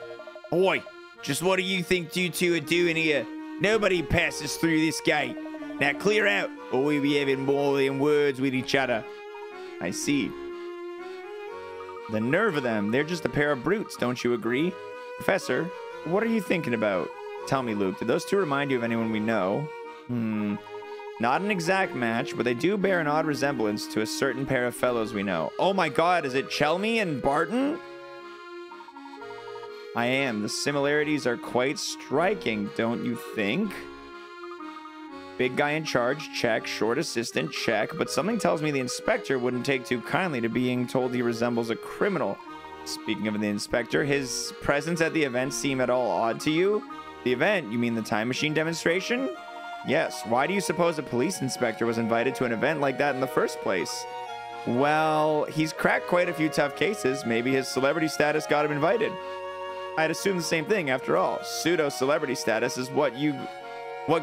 Oi, just what do you think you two are doing here? Nobody passes through this gate. Now clear out, or we'll be having more than words with each other. I see. The nerve of them. They're just a pair of brutes, don't you agree? Professor, what are you thinking about? Tell me, Luke, did those two remind you of anyone we know? Not an exact match, but they do bear an odd resemblance to a certain pair of fellows we know. Oh my god, is it Chelmy and Barton? I am. The similarities are quite striking, don't you think? Big guy in charge, check. Short assistant, check. But something tells me the inspector wouldn't take too kindly to being told he resembles a criminal. Speaking of the inspector, his presence at the event seem at all odd to you? The event? You mean the time machine demonstration? Yes. Why do you suppose a police inspector was invited to an event like that in the first place? Well, he's cracked quite a few tough cases. Maybe his celebrity status got him invited. I'd assume the same thing. After all, pseudo-celebrity status is what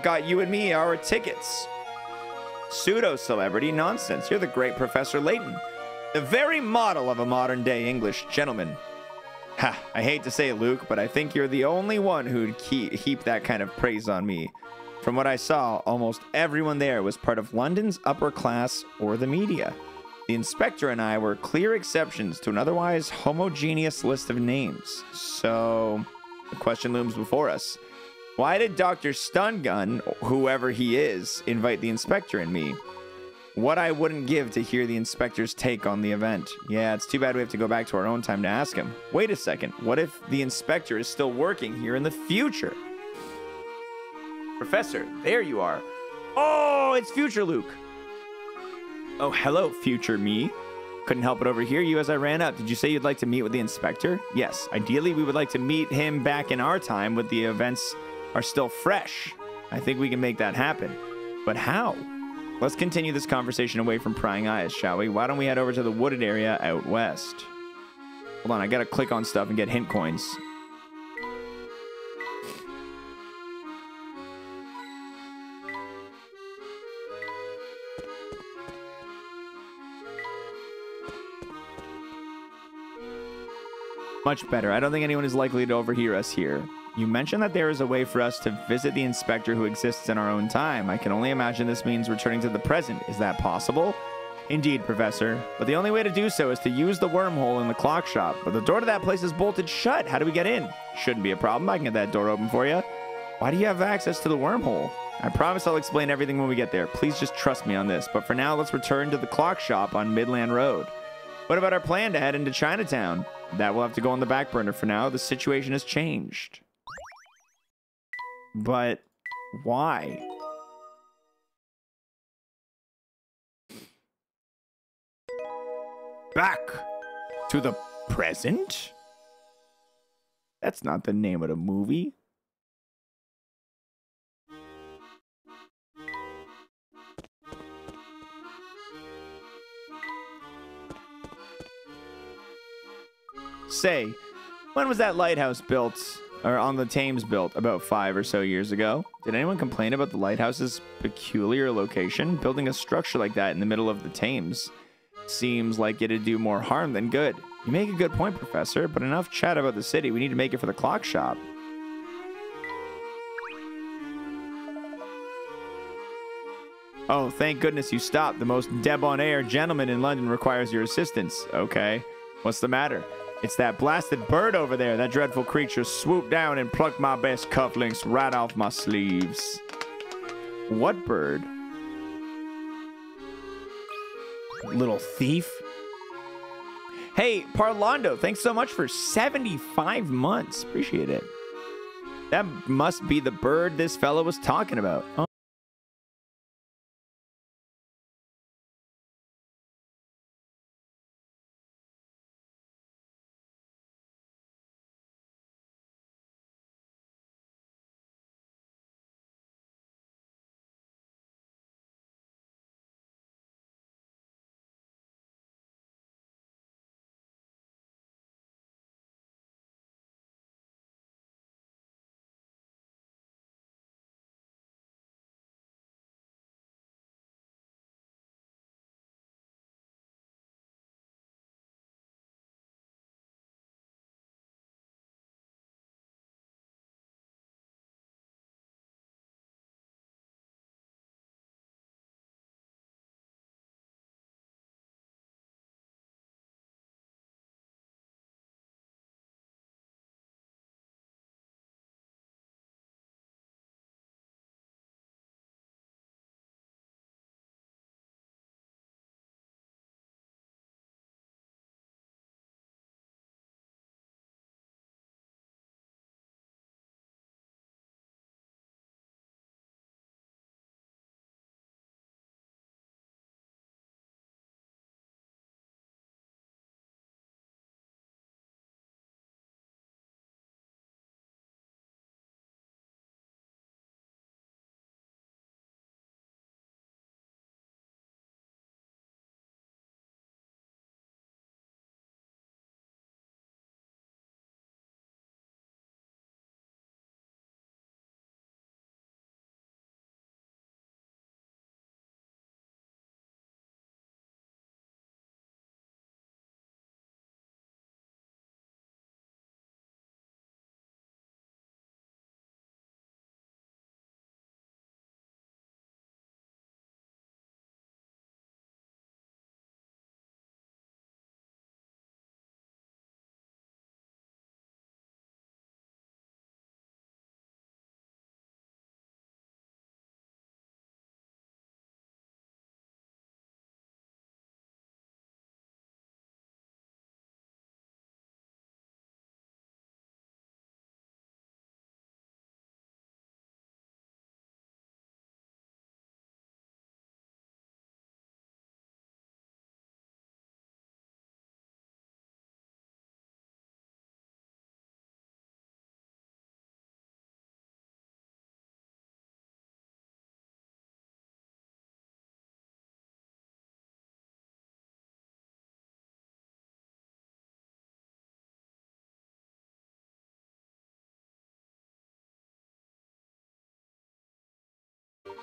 got you and me our tickets. Pseudo-celebrity nonsense. You're the great Professor Layton, the very model of a modern-day English gentleman. Ha, I hate to say it, Luke, but I think you're the only one who'd heap that kind of praise on me. From what I saw, almost everyone there was part of London's upper class or the media. The inspector and I were clear exceptions to an otherwise homogeneous list of names. So, the question looms before us. Why did Dr. Stungun, whoever he is, invite the inspector and me? What I wouldn't give to hear the inspector's take on the event. Yeah, it's too bad we have to go back to our own time to ask him. Wait a second, what if the inspector is still working here in the future? Professor, there you are. Oh, it's future Luke. Oh, hello, future me. Couldn't help but overhear you as I ran up. Did you say you'd like to meet with the inspector? Yes, ideally we would like to meet him back in our time when the events are still fresh. I think we can make that happen. But how? Let's continue this conversation away from prying eyes, shall we? Why don't we head over to the wooded area out west? Hold on, I gotta click on stuff and get hint coins. Much better. I don't think anyone is likely to overhear us here. You mentioned that there is a way for us to visit the inspector who exists in our own time. I can only imagine this means returning to the present. Is that possible? Indeed, Professor. But the only way to do so is to use the wormhole in the clock shop. But the door to that place is bolted shut. How do we get in? Shouldn't be a problem. I can get that door open for you. Why do you have access to the wormhole? I promise I'll explain everything when we get there. Please just trust me on this. But for now, let's return to the clock shop on Midland Road. What about our plan to head into Chinatown? That will have to go on the back burner for now. The situation has changed. But why? Back to the present? That's not the name of the movie. Say, when was that lighthouse built, or on the Thames built? About 5 or so years ago. Did anyone complain about the lighthouse's peculiar location? Building a structure like that in the middle of the Thames seems like it'd do more harm than good. You make a good point, Professor, but enough chat about the city. We need to make it for the clock shop. Oh, thank goodness you stopped. The most debonair gentleman in London requires your assistance. Okay, what's the matter? It's that blasted bird over there. That dreadful creature swooped down and plucked my best cufflinks right off my sleeves. What bird? Little thief. Hey, Parlando, thanks so much for 75 months. Appreciate it. That must be the bird this fellow was talking about. Oh.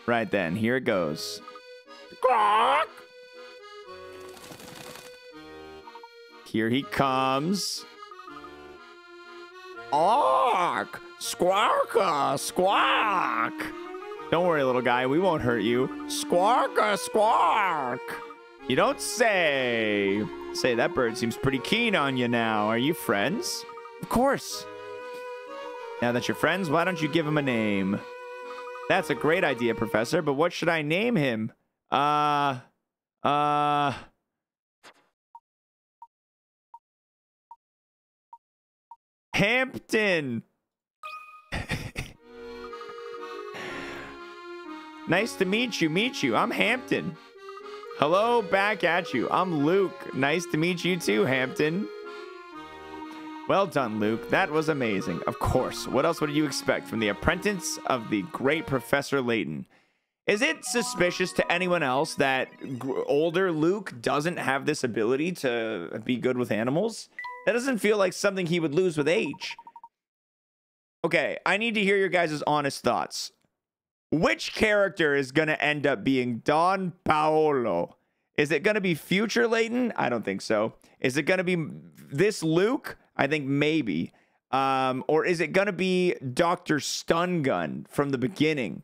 Right then, here it goes. Squawk! Here he comes. Ark! Squawka! Squawk! Don't worry, little guy. We won't hurt you. Squawka! Squawk! You don't say. Say, that bird seems pretty keen on you now. Are you friends? Of course. Now that you're friends, why don't you give him a name? That's a great idea, Professor, but what should I name him? Hampton. Nice to meet you. I'm Hampton. Hello, back at you. I'm Luke. Nice to meet you too, Hampton. Well done, Luke. That was amazing. Of course. What else would you expect from the apprentice of the great Professor Layton? Is it suspicious to anyone else that older Luke doesn't have this ability to be good with animals? That doesn't feel like something he would lose with age. Okay, I need to hear your guys' honest thoughts. Which character is going to end up being Don Paolo? Is it going to be future Layton? I don't think so. Is it going to be this Luke? I think maybe. Or is it going to be Dr. Stun Gun from the beginning?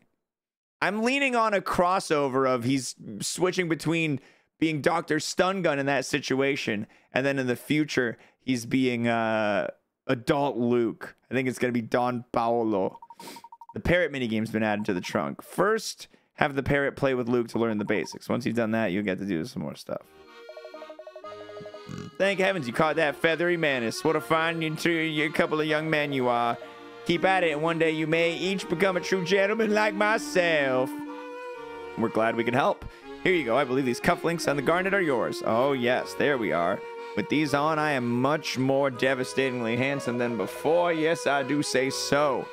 I'm leaning on a crossover of he's switching between being Dr. Stun Gun in that situation, and then in the future, he's being adult Luke. I think it's going to be Don Paolo. The parrot minigame's been added to the trunk. First, have the parrot play with Luke to learn the basics. Once you've done that, you'll get to do some more stuff. Thank heavens you caught that feathery menace. What a fine you couple of young men you are. Keep at it, and one day you may each become a true gentleman like myself. We're glad we can help. Here you go. I believe these cufflinks and the garnet are yours. Oh, yes. There we are. With these on, I am much more devastatingly handsome than before. Yes, I do say so.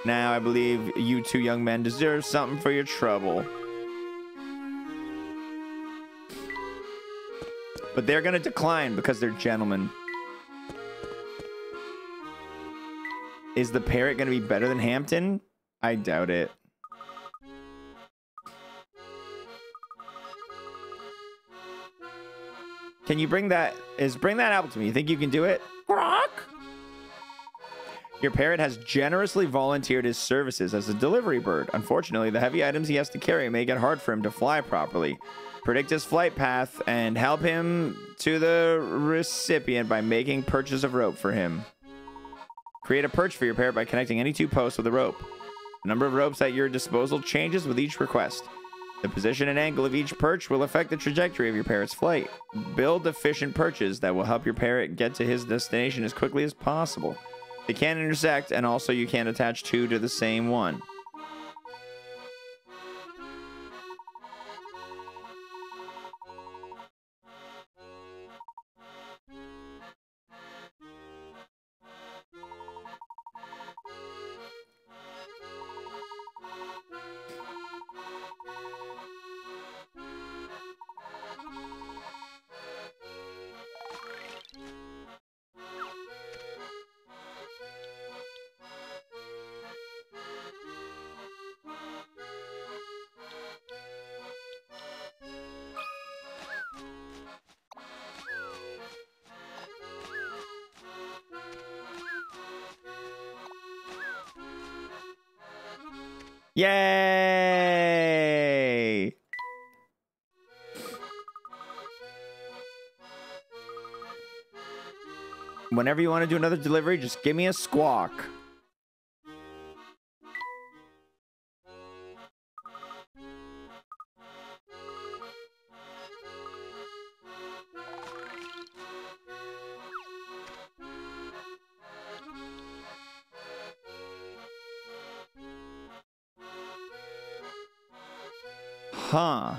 Now, I believe you two young men deserve something for your trouble. But they're going to decline because they're gentlemen. Is the parrot going to be better than Hampton? I doubt it. Can you bring that out to me? You think you can do it? Rock! Your parrot has generously volunteered his services as a delivery bird. Unfortunately, the heavy items he has to carry make it hard for him to fly properly. Predict his flight path and help him to the recipient by making perches of rope for him. Create a perch for your parrot by connecting any two posts with a rope. The number of ropes at your disposal changes with each request. The position and angle of each perch will affect the trajectory of your parrot's flight. Build efficient perches that will help your parrot get to his destination as quickly as possible. They can intersect, and also you can attach two to the same one. Yay! Whenever you want to do another delivery, just give me a squawk. Huh.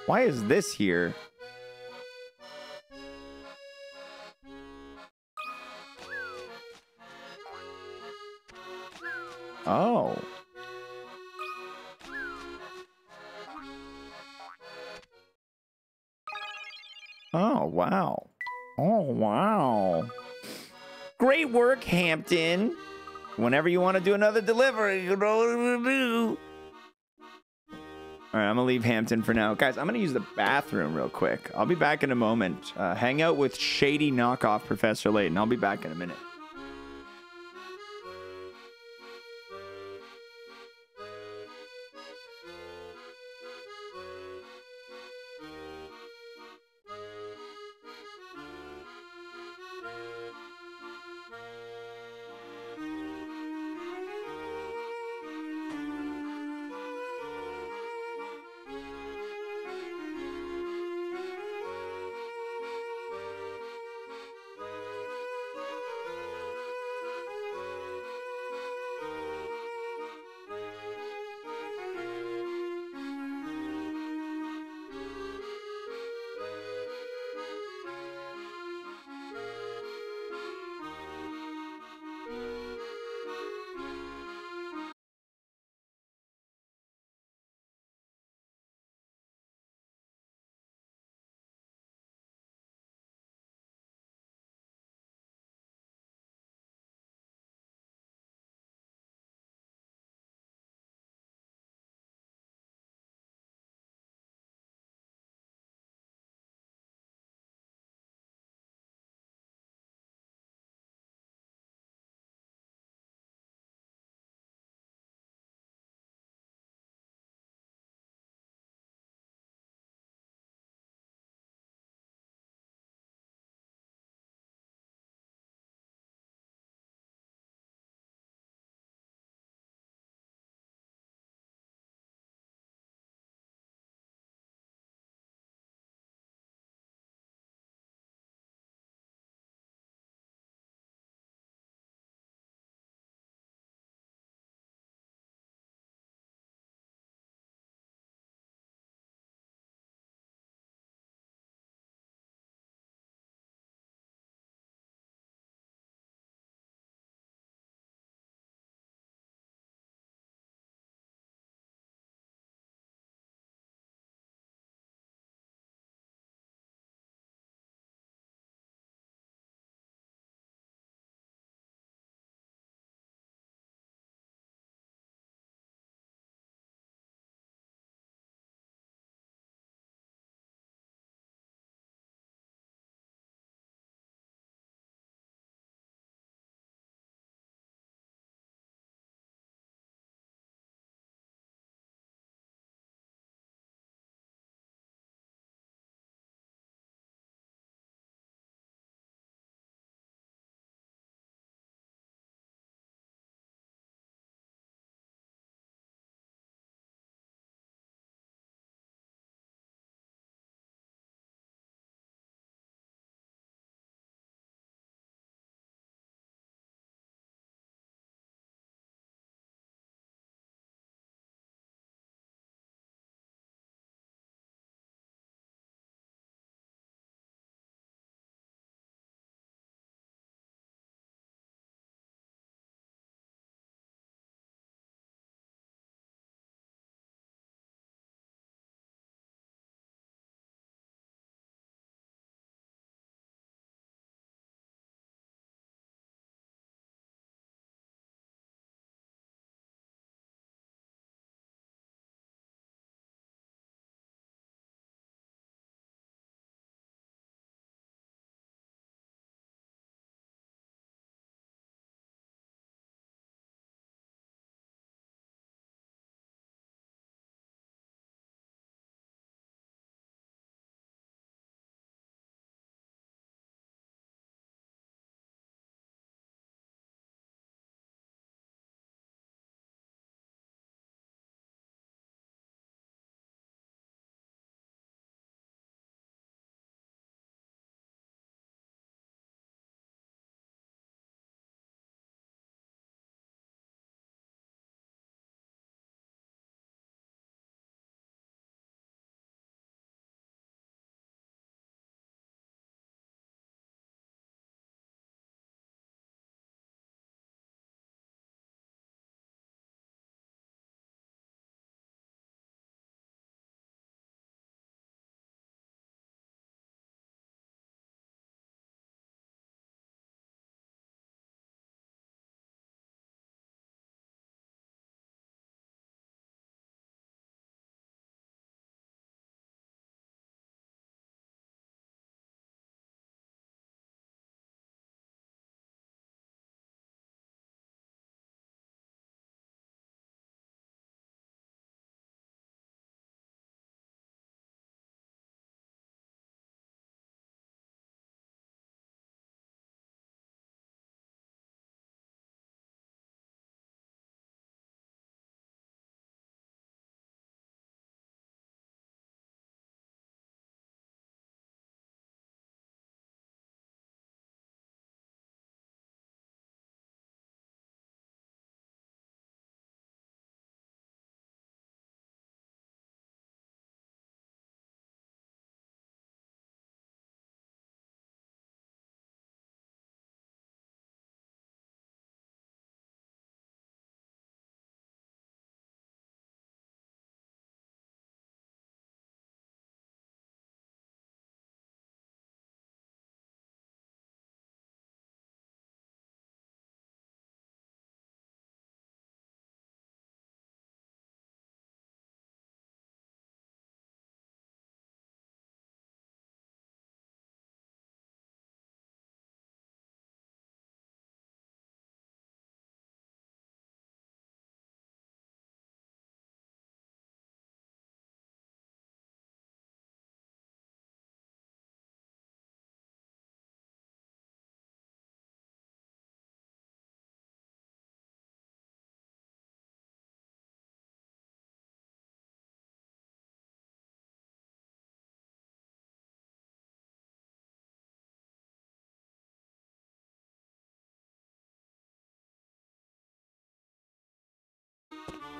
Why is this here? Oh. Oh, wow. Oh, wow. Great work, Hampton. Whenever you want to do another delivery, you know what to do. All right, I'm gonna leave Hampton for now. Guys, I'm gonna use the bathroom real quick. I'll be back in a moment. Hang out with shady knockoff Professor Layton. I'll be back in a minute.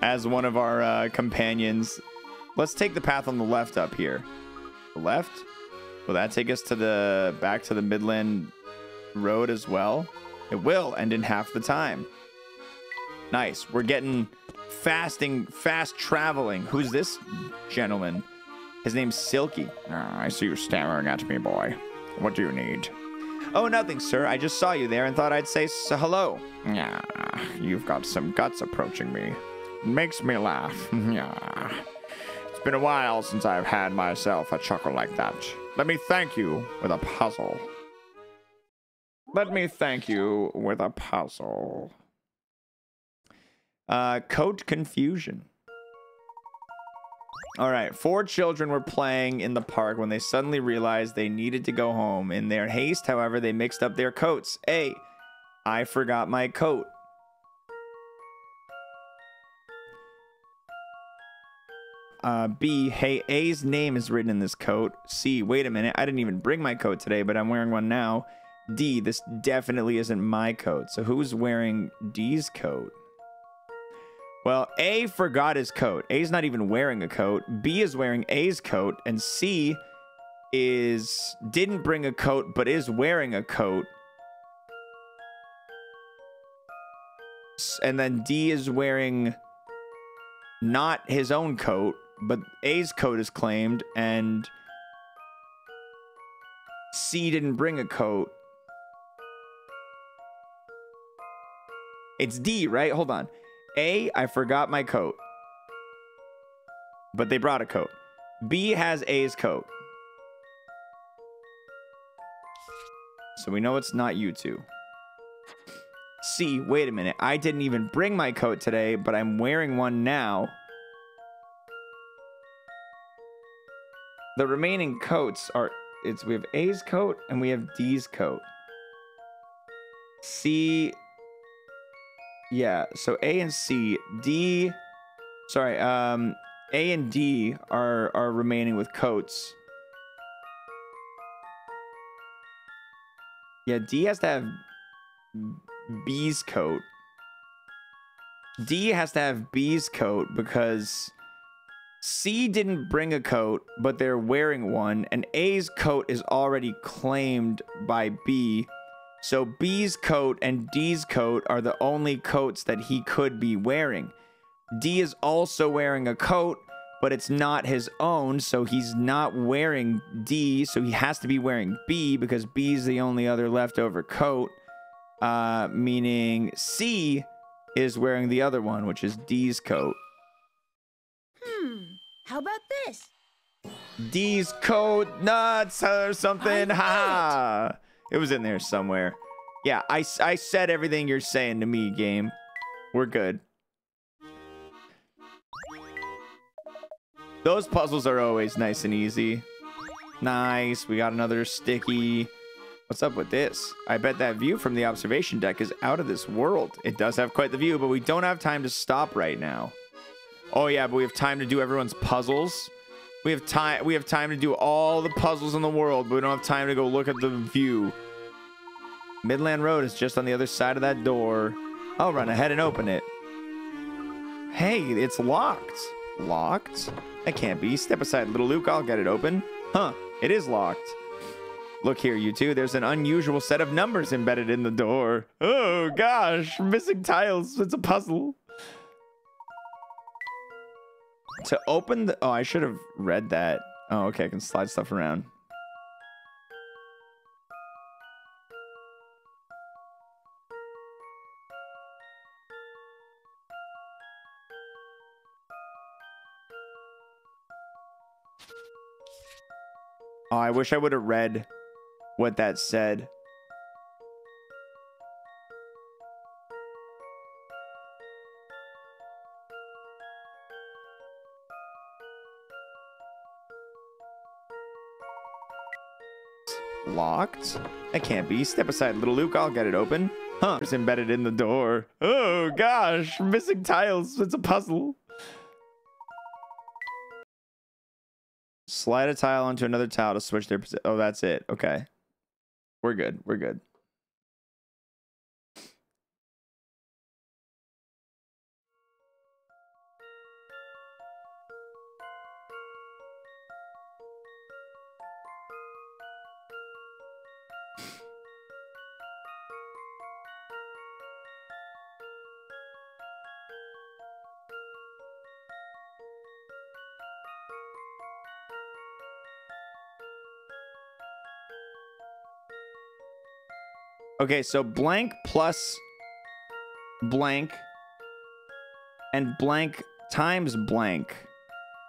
as one of our companions. Let's take the path on the left up here. The left? Will that take us to the back to the Midland Road as well? It will, and in half the time. Nice. We're getting fast traveling. Who's this gentleman? His name's Silky. I see you staring at me, boy. What do you need? Oh, nothing, sir. I just saw you there and thought I'd say hello. Yeah, you've got some guts approaching me. It makes me laugh. Yeah. It's been a while since I've had myself a chuckle like that. Let me thank you with a puzzle. Let me thank you with a puzzle. Coat confusion. All right, 4 children were playing in the park when they suddenly realized they needed to go home. In their haste, however, they mixed up their coats. A, I forgot my coat. B, hey, A's name is written in this coat. C, wait a minute, I didn't even bring my coat today, but I'm wearing one now. D, this definitely isn't my coat. So who's wearing D's coat? Well, A forgot his coat. A's not even wearing a coat. B is wearing A's coat. And C didn't bring a coat, but is wearing a coat. And then D is wearing not his own coat, but A's coat is claimed. And C didn't bring a coat. It's D, right? Hold on. A, I forgot my coat. But they brought a coat. B has A's coat. So we know it's not you two. C, wait a minute. I didn't even bring my coat today, but I'm wearing one now. The remaining coats are... we have A's coat and we have D's coat. C... Yeah, so A and C, D, sorry, A and D are remaining with coats. Yeah, D has to have B's coat. D has to have B's coat because C didn't bring a coat, but they're wearing one, and A's coat is already claimed by B. So B's coat and D's coat are the only coats that he could be wearing. D is also wearing a coat, but it's not his own, so he's not wearing D, so he has to be wearing B because B's the only other leftover coat, meaning C is wearing the other one, which is D's coat. How about this? D's coat nuts or something. Ha! It was in there somewhere. Yeah, I said everything you're saying to me, game. We're good. Those puzzles are always nice and easy. Nice. We got another sticky. What's up with this? I bet that view from the observation deck is out of this world. It does have quite the view, but we don't have time to stop right now. Oh, yeah, but we have time to do everyone's puzzles. We have time to do all the puzzles in the world, but we don't have time to go look at the view. Midland Road is just on the other side of that door. I'll run ahead and open it. Hey, it's locked. Locked? That can't be. Step aside, little Luke. I'll get it open. Huh, it is locked. Look here, you two. There's an unusual set of numbers embedded in the door. Oh, gosh. Missing tiles. It's a puzzle. To open the... Oh, I should have read that. Oh, okay. I can slide stuff around. Oh, I wish I would have read what that said. Locked? That can't be. Step aside, little Luke. I'll get it open. Huh. It's embedded in the door. Oh, gosh. Missing tiles. It's a puzzle. Slide a tile onto another tile to switch their position. Oh, that's it. Okay. We're good. We're good. Okay, so blank plus blank and blank times blank.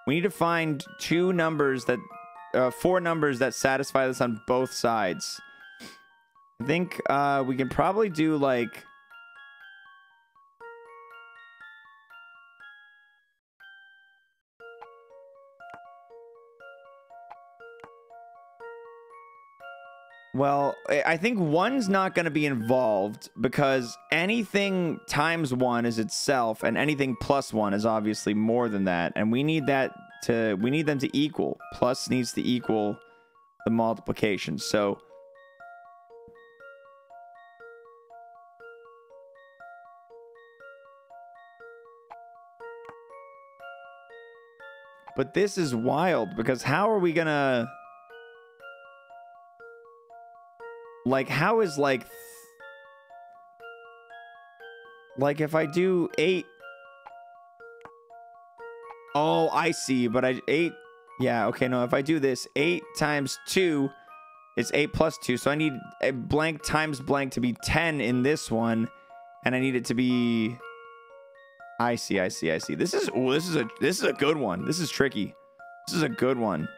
We need to find four numbers that satisfy this on both sides. I think we can probably do like... Well, I think 1's not going to be involved because anything times 1 is itself and anything plus 1 is obviously more than that. And we need them to equal. Plus needs to equal the multiplication. So but this is wild because how are we going to... Like, how is, like if I do 8... Oh, I see, but 8... Yeah, okay, no, if I do this, 8 times 2 is 8 plus 2, so I need a blank times blank to be 10 in this one, and I need it to be... I see. This is a good one. This is tricky. This is a good one.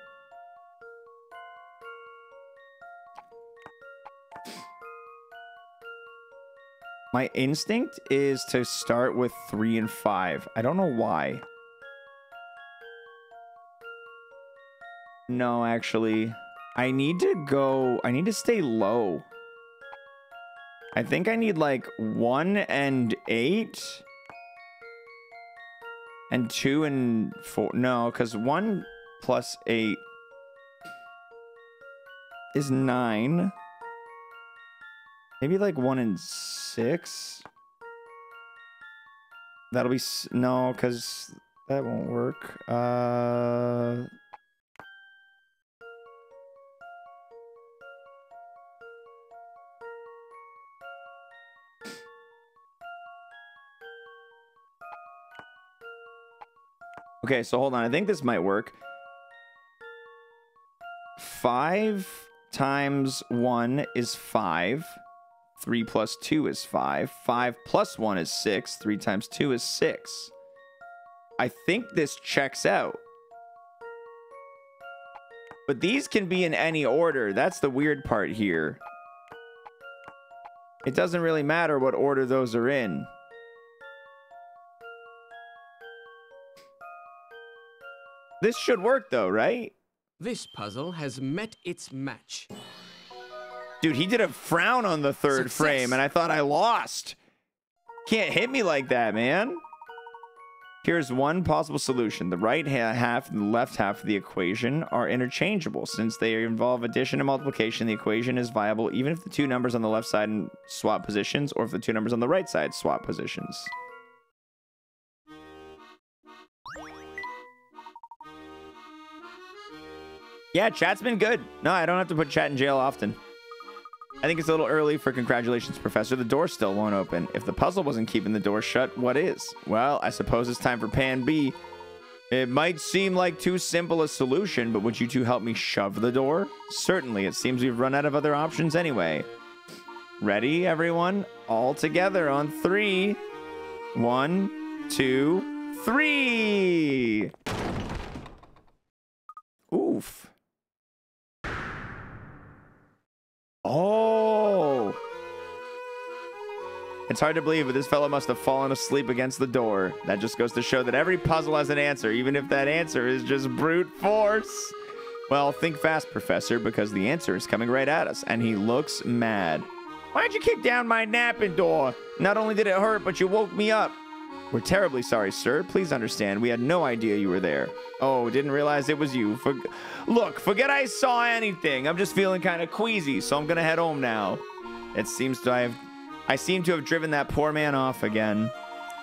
My instinct is to start with 3 and 5. I don't know why. No, actually. I need to stay low. I think I need like 1 and 8. And 2 and 4. No, because 1 plus 8 is 9. Maybe like 1 and 6. That'll be... No, because that won't work. Okay, so hold on. I think this might work. 5 times 1 is 5. 3 plus 2 is 5. 5 plus 1 is 6. 3 times 2 is 6. I think this checks out. But these can be in any order. That's the weird part here. It doesn't really matter what order those are in. This should work though, right? This puzzle has met its match. Dude, he did a frown on the third Success. frame, and I thought I lost. Can't hit me like that, man. Here's one possible solution. The right half and the left half of the equation are interchangeable. Since they involve addition and multiplication, the equation is viable even if the two numbers on the left side swap positions, or if the two numbers on the right side swap positions. Yeah, chat's been good. No, I don't have to put chat in jail often. I think it's a little early for congratulations, Professor. The door still won't open. If the puzzle wasn't keeping the door shut, what is? Well, I suppose it's time for Pan B. It might seem like too simple a solution, but would you two help me shove the door? Certainly. It seems we've run out of other options anyway. Ready, everyone? All together on 3. 1, 2, 3. Oof. Oh. It's hard to believe, but this fellow must have fallen asleep against the door. That just goes to show that every puzzle has an answer, even if that answer is just brute force. Well, think fast, Professor, because the answer is coming right at us, and he looks mad. Why'd you kick down my napping door? Not only did it hurt, but you woke me up. We're terribly sorry, sir. Please understand, we had no idea you were there. Oh, didn't realize it was you. Look, forget I saw anything. I'm just feeling kind of queasy, so I'm gonna head home now. I seem to have driven that poor man off again.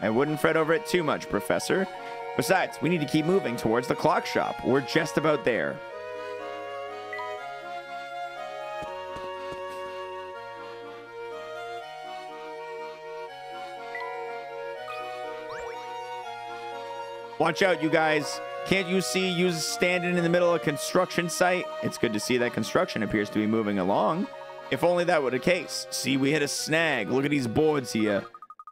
I wouldn't fret over it too much, Professor. Besides, we need to keep moving towards the clock shop. We're just about there. Watch out, you guys. Can't you see you standing in the middle of a construction site? It's good to see that construction appears to be moving along. If only that were the case. See, we hit a snag. Look at these boards here.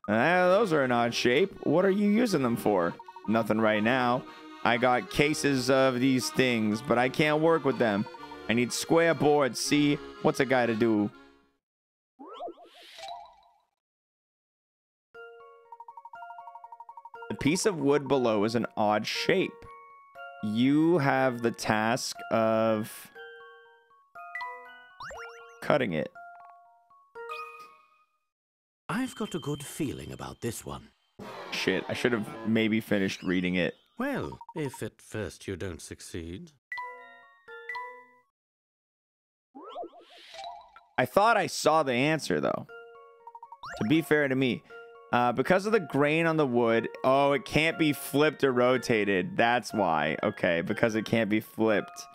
Those are an odd shape. What are you using them for? Nothing right now. I got cases of these things, but I can't work with them. I need square boards. See, what's a guy to do? The piece of wood below is an odd shape. You have the task of cutting it. I've got a good feeling about this one. Shit, I should have maybe finished reading it. Well, if at first you don't succeed. I thought I saw the answer, though. To be fair to me. Because of the grain on the wood. Oh, it can't be flipped or rotated. That's why. Okay, because it can't be flipped.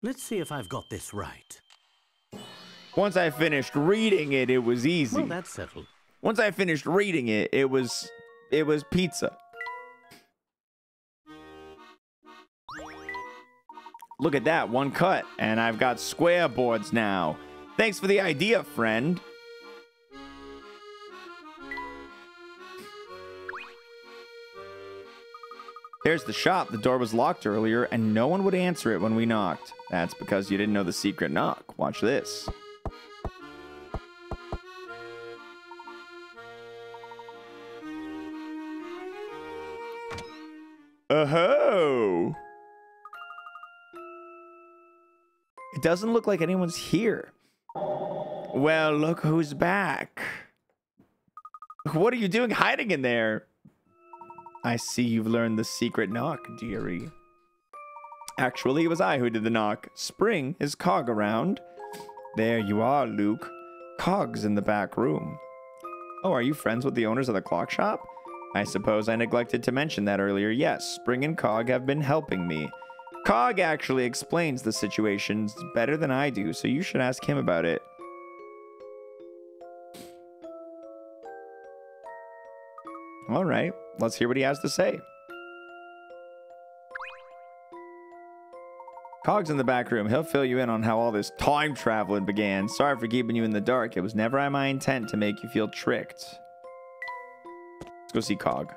Let's see if I've got this right. Once I finished reading it, it was easy. Well, that's settled. Once I finished reading it, it was pizza. Look at that, one cut, and I've got square boards now. Thanks for the idea, friend. There's the shop. The door was locked earlier, and no one would answer it when we knocked. That's because you didn't know the secret knock. Watch this. Oh-ho! It doesn't look like anyone's here. Well, look who's back. What are you doing hiding in there? I see you've learned the secret knock, dearie. Actually, it was I who did the knock. Spring, is Cog around? There you are, Luke. Cog's in the back room. Oh, are you friends with the owners of the clock shop? I suppose I neglected to mention that earlier. Yes, Spring and Cog have been helping me. Cog actually explains the situations better than I do, so you should ask him about it. All right, let's hear what he has to say. Cog's in the back room. He'll fill you in on how all this time traveling began. Sorry for keeping you in the dark. It was never my intent to make you feel tricked. Let's go see Cog.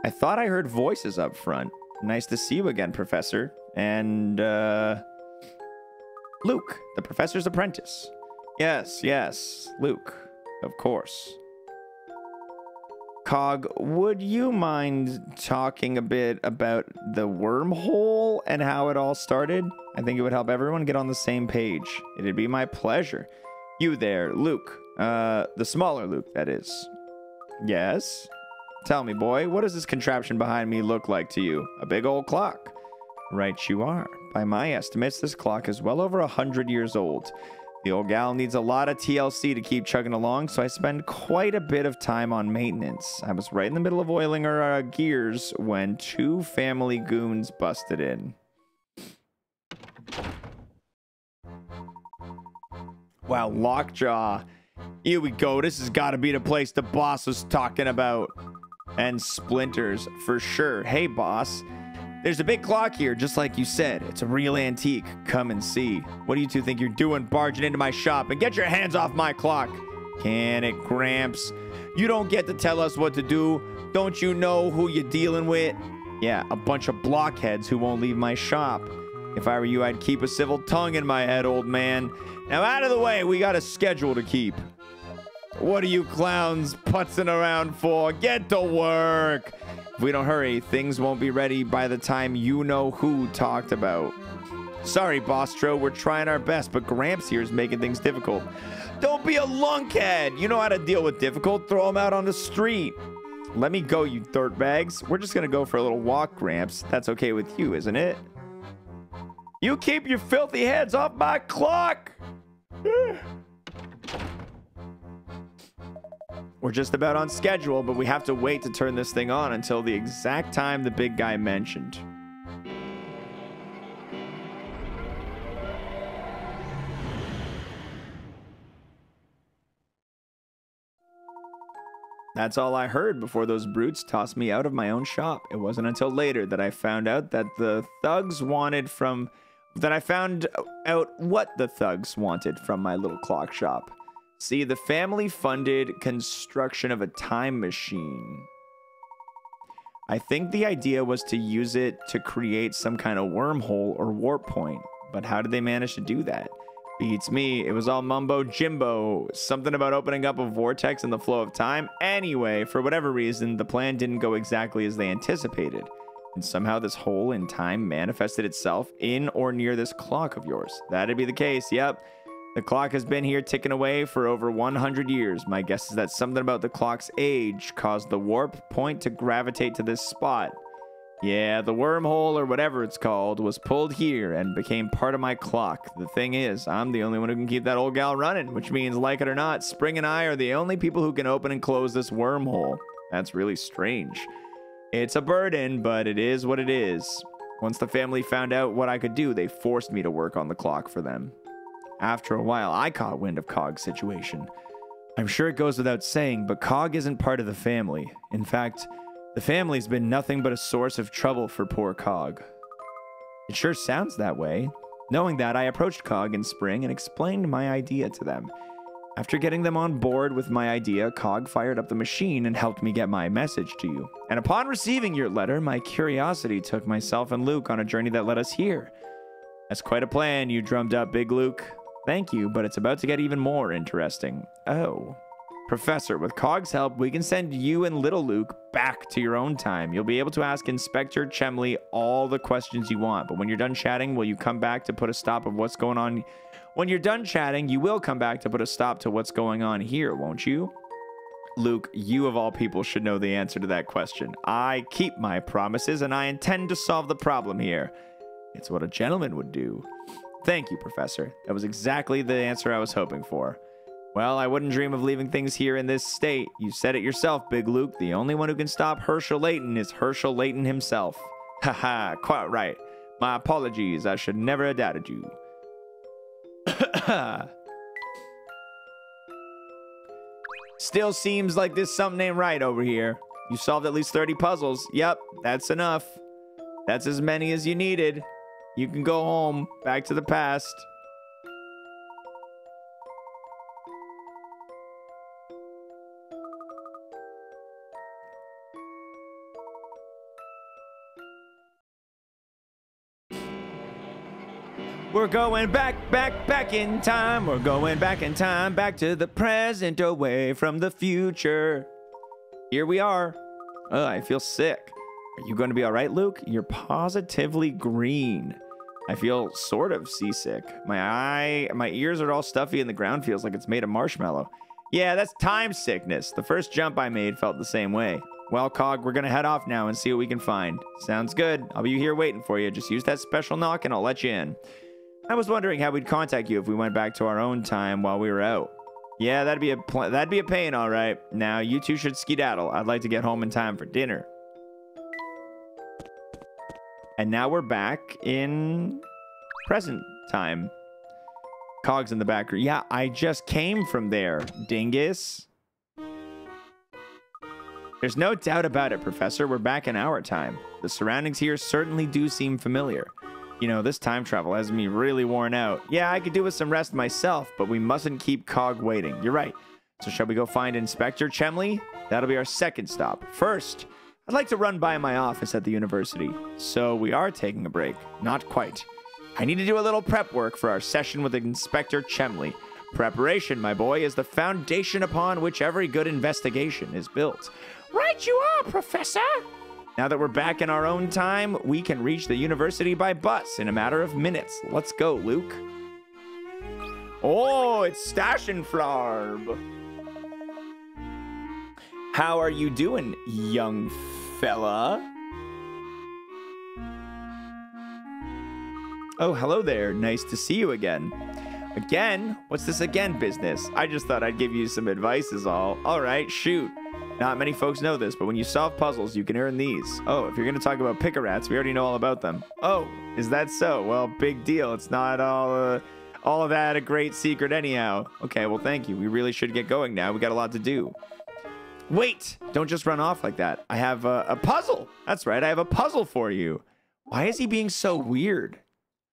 I thought I heard voices up front. Nice to see you again, Professor. And, Luke, the Professor's apprentice. Yes, Luke. Of course. Cog, would you mind talking a bit about the wormhole and how it all started? I think it would help everyone get on the same page. It'd be my pleasure. You there, Luke. The smaller Luke, that is. Yes? Tell me, boy, what does this contraption behind me look like to you? A big old clock. Right you are. By my estimates, this clock is well over 100 years old. The old gal needs a lot of TLC to keep chugging along, so I spend quite a bit of time on maintenance. I was right in the middle of oiling her gears when two family goons busted in. Wow, Lockjaw. Here we go. This has got to be the place the boss was talking about. And Splinters, for sure. Hey, boss. There's a big clock here, just like you said. It's a real antique. Come and see. What do you two think you're doing barging into my shop? And get your hands off my clock. Can it, Gramps? You don't get to tell us what to do. Don't you know who you're dealing with? Yeah, a bunch of blockheads who won't leave my shop. If I were you, I'd keep a civil tongue in my head, old man. Now out of the way, we got a schedule to keep. What are you clowns putzing around for? Get to work. If we don't hurry, things won't be ready by the time you know who talked about. Sorry, Bostro, we're trying our best, but Gramps here is making things difficult. Don't be a lunkhead. You know how to deal with difficult. Throw them out on the street. Let me go, you dirtbags. We're just going to go for a little walk, Gramps. That's okay with you, isn't it? You keep your filthy heads off my clock. We're just about on schedule, but we have to wait to turn this thing on until the exact time the big guy mentioned. That's all I heard before those brutes tossed me out of my own shop. It wasn't until later that I found out that the thugs wanted from... that I found out what the thugs wanted from my little clock shop. See, the family funded construction of a time machine. I think the idea was to use it to create some kind of wormhole or warp point. But how did they manage to do that? Beats me. It was all mumbo jimbo. Something about opening up a vortex in the flow of time. Anyway, for whatever reason, the plan didn't go exactly as they anticipated. And somehow this hole in time manifested itself in or near this clock of yours. That'd be the case, yep. The clock has been here ticking away for over 100 years. My guess is that something about the clock's age caused the warp point to gravitate to this spot. Yeah, the wormhole, or whatever it's called, was pulled here and became part of my clock. The thing is, I'm the only one who can keep that old gal running, which means, like it or not, Spring and I are the only people who can open and close this wormhole. That's really strange. It's a burden, but it is what it is. Once the family found out what I could do, they forced me to work on the clock for them. After a while, I caught wind of Cog's situation. I'm sure it goes without saying, but Cog isn't part of the family. In fact, the family's been nothing but a source of trouble for poor Cog. It sure sounds that way. Knowing that, I approached Cog and Spring and explained my idea to them. After getting them on board with my idea, Cog fired up the machine and helped me get my message to you. And upon receiving your letter, my curiosity took myself and Luke on a journey that led us here. That's quite a plan you drummed up, Big Luke. Thank you, but it's about to get even more interesting. Oh. Professor, with Cog's help, we can send you and little Luke back to your own time. You'll be able to ask Inspector Chemley all the questions you want, but when you're done chatting, will you come back to put a stop of what's going on? When you're done chatting, you will come back to put a stop to what's going on here, won't you? Luke, you of all people should know the answer to that question. I keep my promises, and I intend to solve the problem here. It's what a gentleman would do. Thank you, Professor. That was exactly the answer I was hoping for. Well, I wouldn't dream of leaving things here in this state. You said it yourself, Big Luke. The only one who can stop Herschel Layton is Herschel Layton himself. Haha, quite right. My apologies. I should never have doubted you. Still seems like there's something ain't right over here. You solved at least 30 puzzles. Yep, that's enough. That's as many as you needed. You can go home, back to the past. We're going back in time. We're going back in time, back to the present, away from the future. Here we are. Oh, I feel sick. Are you going to be all right, Luke? You're positively green. I feel sort of seasick. My ears are all stuffy and the ground feels like it's made of marshmallow. Yeah, that's time sickness. The first jump I made felt the same way. Well, Cog, we're going to head off now and see what we can find. Sounds good. I'll be here waiting for you. Just use that special knock and I'll let you in. I was wondering how we'd contact you if we went back to our own time while we were out. Yeah, that'd be a pain, all right. Now, you two should skedaddle. I'd like to get home in time for dinner. And now we're back in present time. Cog's in the back room. Yeah, I just came from there, dingus. There's no doubt about it, Professor. We're back in our time. The surroundings here certainly do seem familiar. You know, this time travel has me really worn out. Yeah, I could do with some rest myself, but we mustn't keep Cog waiting. You're right. So shall we go find Inspector Chemley? That'll be our second stop. First, I'd like to run by my office at the university. So we are taking a break. Not quite. I need to do a little prep work for our session with Inspector Chemley. Preparation, my boy, is the foundation upon which every good investigation is built. Right you are, Professor! Now that we're back in our own time, we can reach the university by bus in a matter of minutes. Let's go, Luke. Oh, it's Stash and Flarb. How are you doing, young fella? Oh, hello there. Nice to see you again. Again? What's this again business? I just thought I'd give you some advice is all. All right, shoot. Not many folks know this, but when you solve puzzles, you can earn these. Oh, if you're going to talk about pick-a-rats, we already know all about them. Oh, is that so? Well, big deal. It's not all of that a great secret anyhow. Okay, well, thank you. We really should get going now. We got a lot to do. Wait! Don't just run off like that. I have a puzzle. That's right. I have a puzzle for you. Why is he being so weird?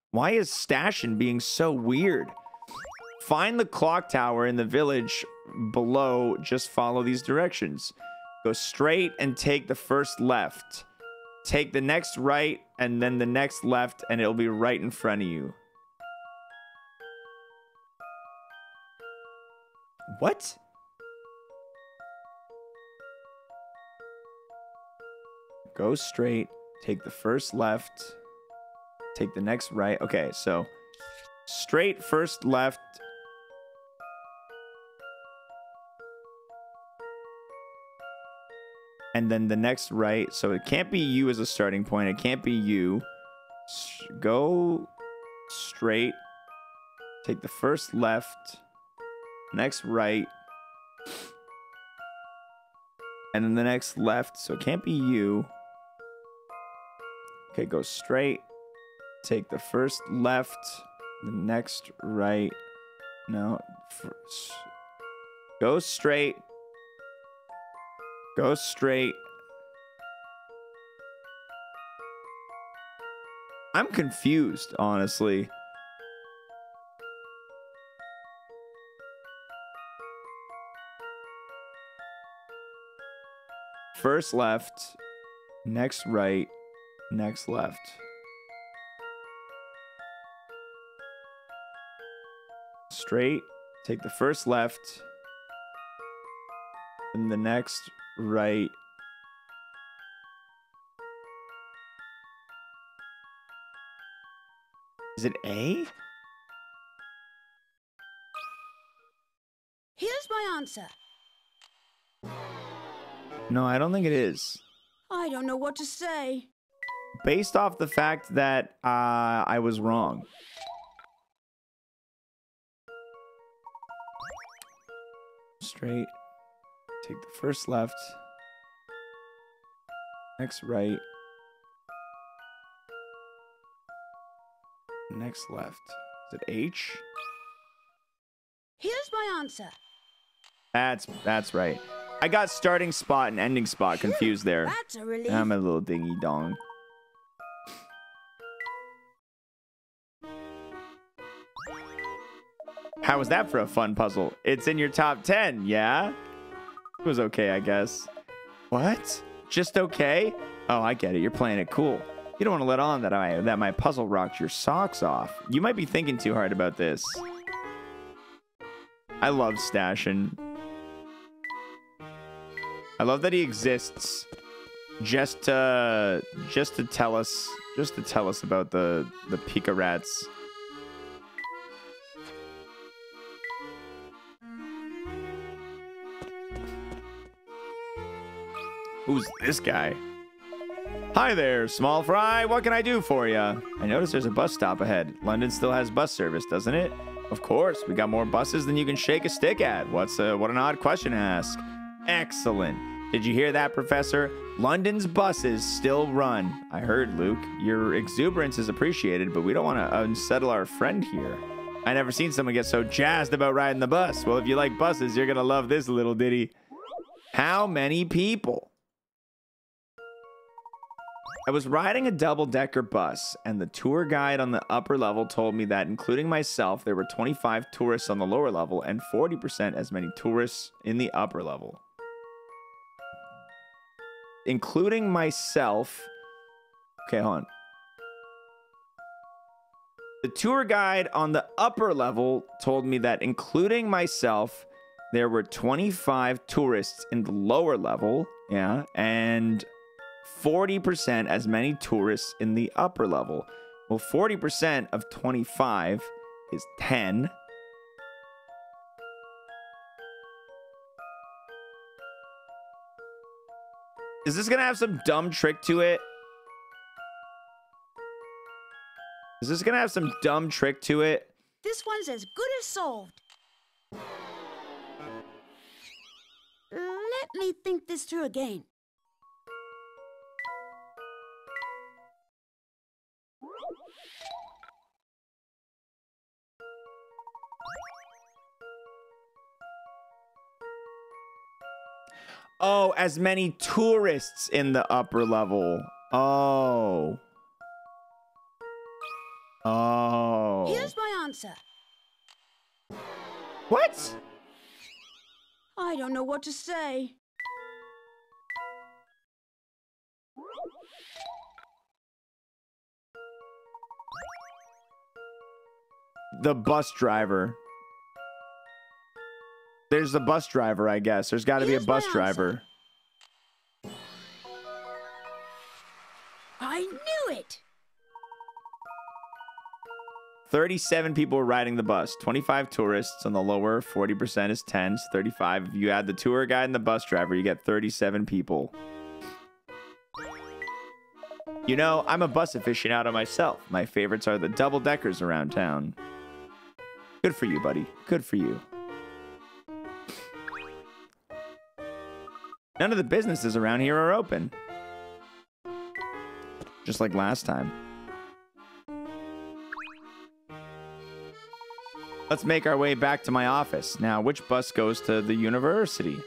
Why is Stashin being so weird? Find the clock tower in the village below. Just follow these directions. Go straight and take the first left. Take the next right and then the next left, and it'll be right in front of you. What? Go straight. Take the first left. Take the next right. Okay, so straight, first left. And then the next right. So it can't be you as a starting point. It can't be you. Go straight. Take the first left. Next right. And then the next left. So it can't be you. Okay, go straight. Take the first left. The next right. No. Go straight. Go straight. I'm confused, honestly. First left, next right, next left. Straight, take the first left, and the next right. Is it A? Here's my answer. No, I don't think it is. I don't know what to say. Based off the fact that I was wrong. Straight. Take the first left. Next right. Next left. Is it H? Here's my answer. That's right. I got starting spot and ending spot confused there. That's a relief. I'm a little dingy dong. How was that for a fun puzzle? It's in your top 10, yeah? It was okay, I guess. What? Just okay? Oh, I get it. You're playing it cool. You don't want to let on that my puzzle rocked your socks off. You might be thinking too hard about this. I love Stashin. I love that he exists just to tell us about the Pika rats. Who's this guy? Hi there, small fry. What can I do for you? I notice there's a bus stop ahead. London still has bus service, doesn't it? Of course, we got more buses than you can shake a stick at. What an odd question to ask. Excellent. Did you hear that, Professor? London's buses still run. I heard, Luke. Your exuberance is appreciated, but we don't want to unsettle our friend here. I never seen someone get so jazzed about riding the bus. Well, if you like buses, you're going to love this little ditty. How many people? I was riding a double-decker bus, and the tour guide on the upper level told me that, including myself, there were 25 tourists on the lower level and 40% as many tourists in the upper level. Including myself... Okay, hold on. The tour guide on the upper level told me that, including myself, there were 25 tourists in the lower level, yeah, and 40% as many tourists in the upper level. Well, 40% of 25 is 10. Is this gonna have some dumb trick to it? Is this gonna have some dumb trick to it? This one's as good as solved. Let me think this through again. Oh, as many tourists in the upper level. Oh. Oh. Here's my answer. What? I don't know what to say. The bus driver. There's the bus driver, I guess. There's got to be a Here's my bus driver. I knew it! 37 people were riding the bus. 25 tourists on the lower. 40% is 10. So 35. If you add the tour guide and the bus driver, you get 37 people. You know, I'm a bus aficionado myself. My favorites are the double-deckers around town. Good for you, buddy. Good for you. None of the businesses around here are open. Just like last time. Let's make our way back to my office. Now, which bus goes to the university?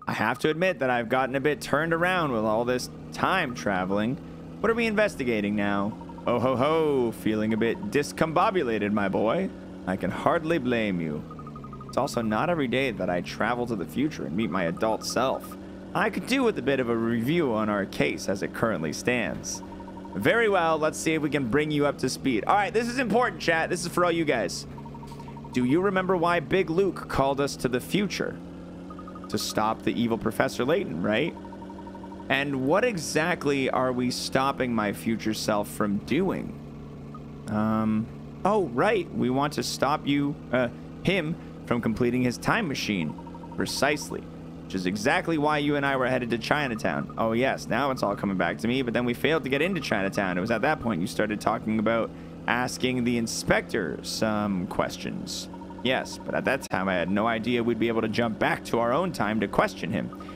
I have to admit that I've gotten a bit turned around with all this time traveling. What are we investigating now? Oh ho ho, feeling a bit discombobulated, my boy. I can hardly blame you. It's also not every day that I travel to the future and meet my adult self. I could do with a bit of a review on our case as it currently stands. Very well, let's see if we can bring you up to speed. All right, this is important, chat. This is for all you guys. Do you remember why Big Luke called us to the future? To stop the evil Professor Layton, right? And what exactly are we stopping my future self from doing? Oh, right. We want to stop him from completing his time machine. Precisely. Which is exactly why you and I were headed to Chinatown. Oh, yes. Now it's all coming back to me, but then we failed to get into Chinatown. It was at that point you started talking about asking the inspector some questions. Yes, but at that time I had no idea we'd be able to jump back to our own time to question him.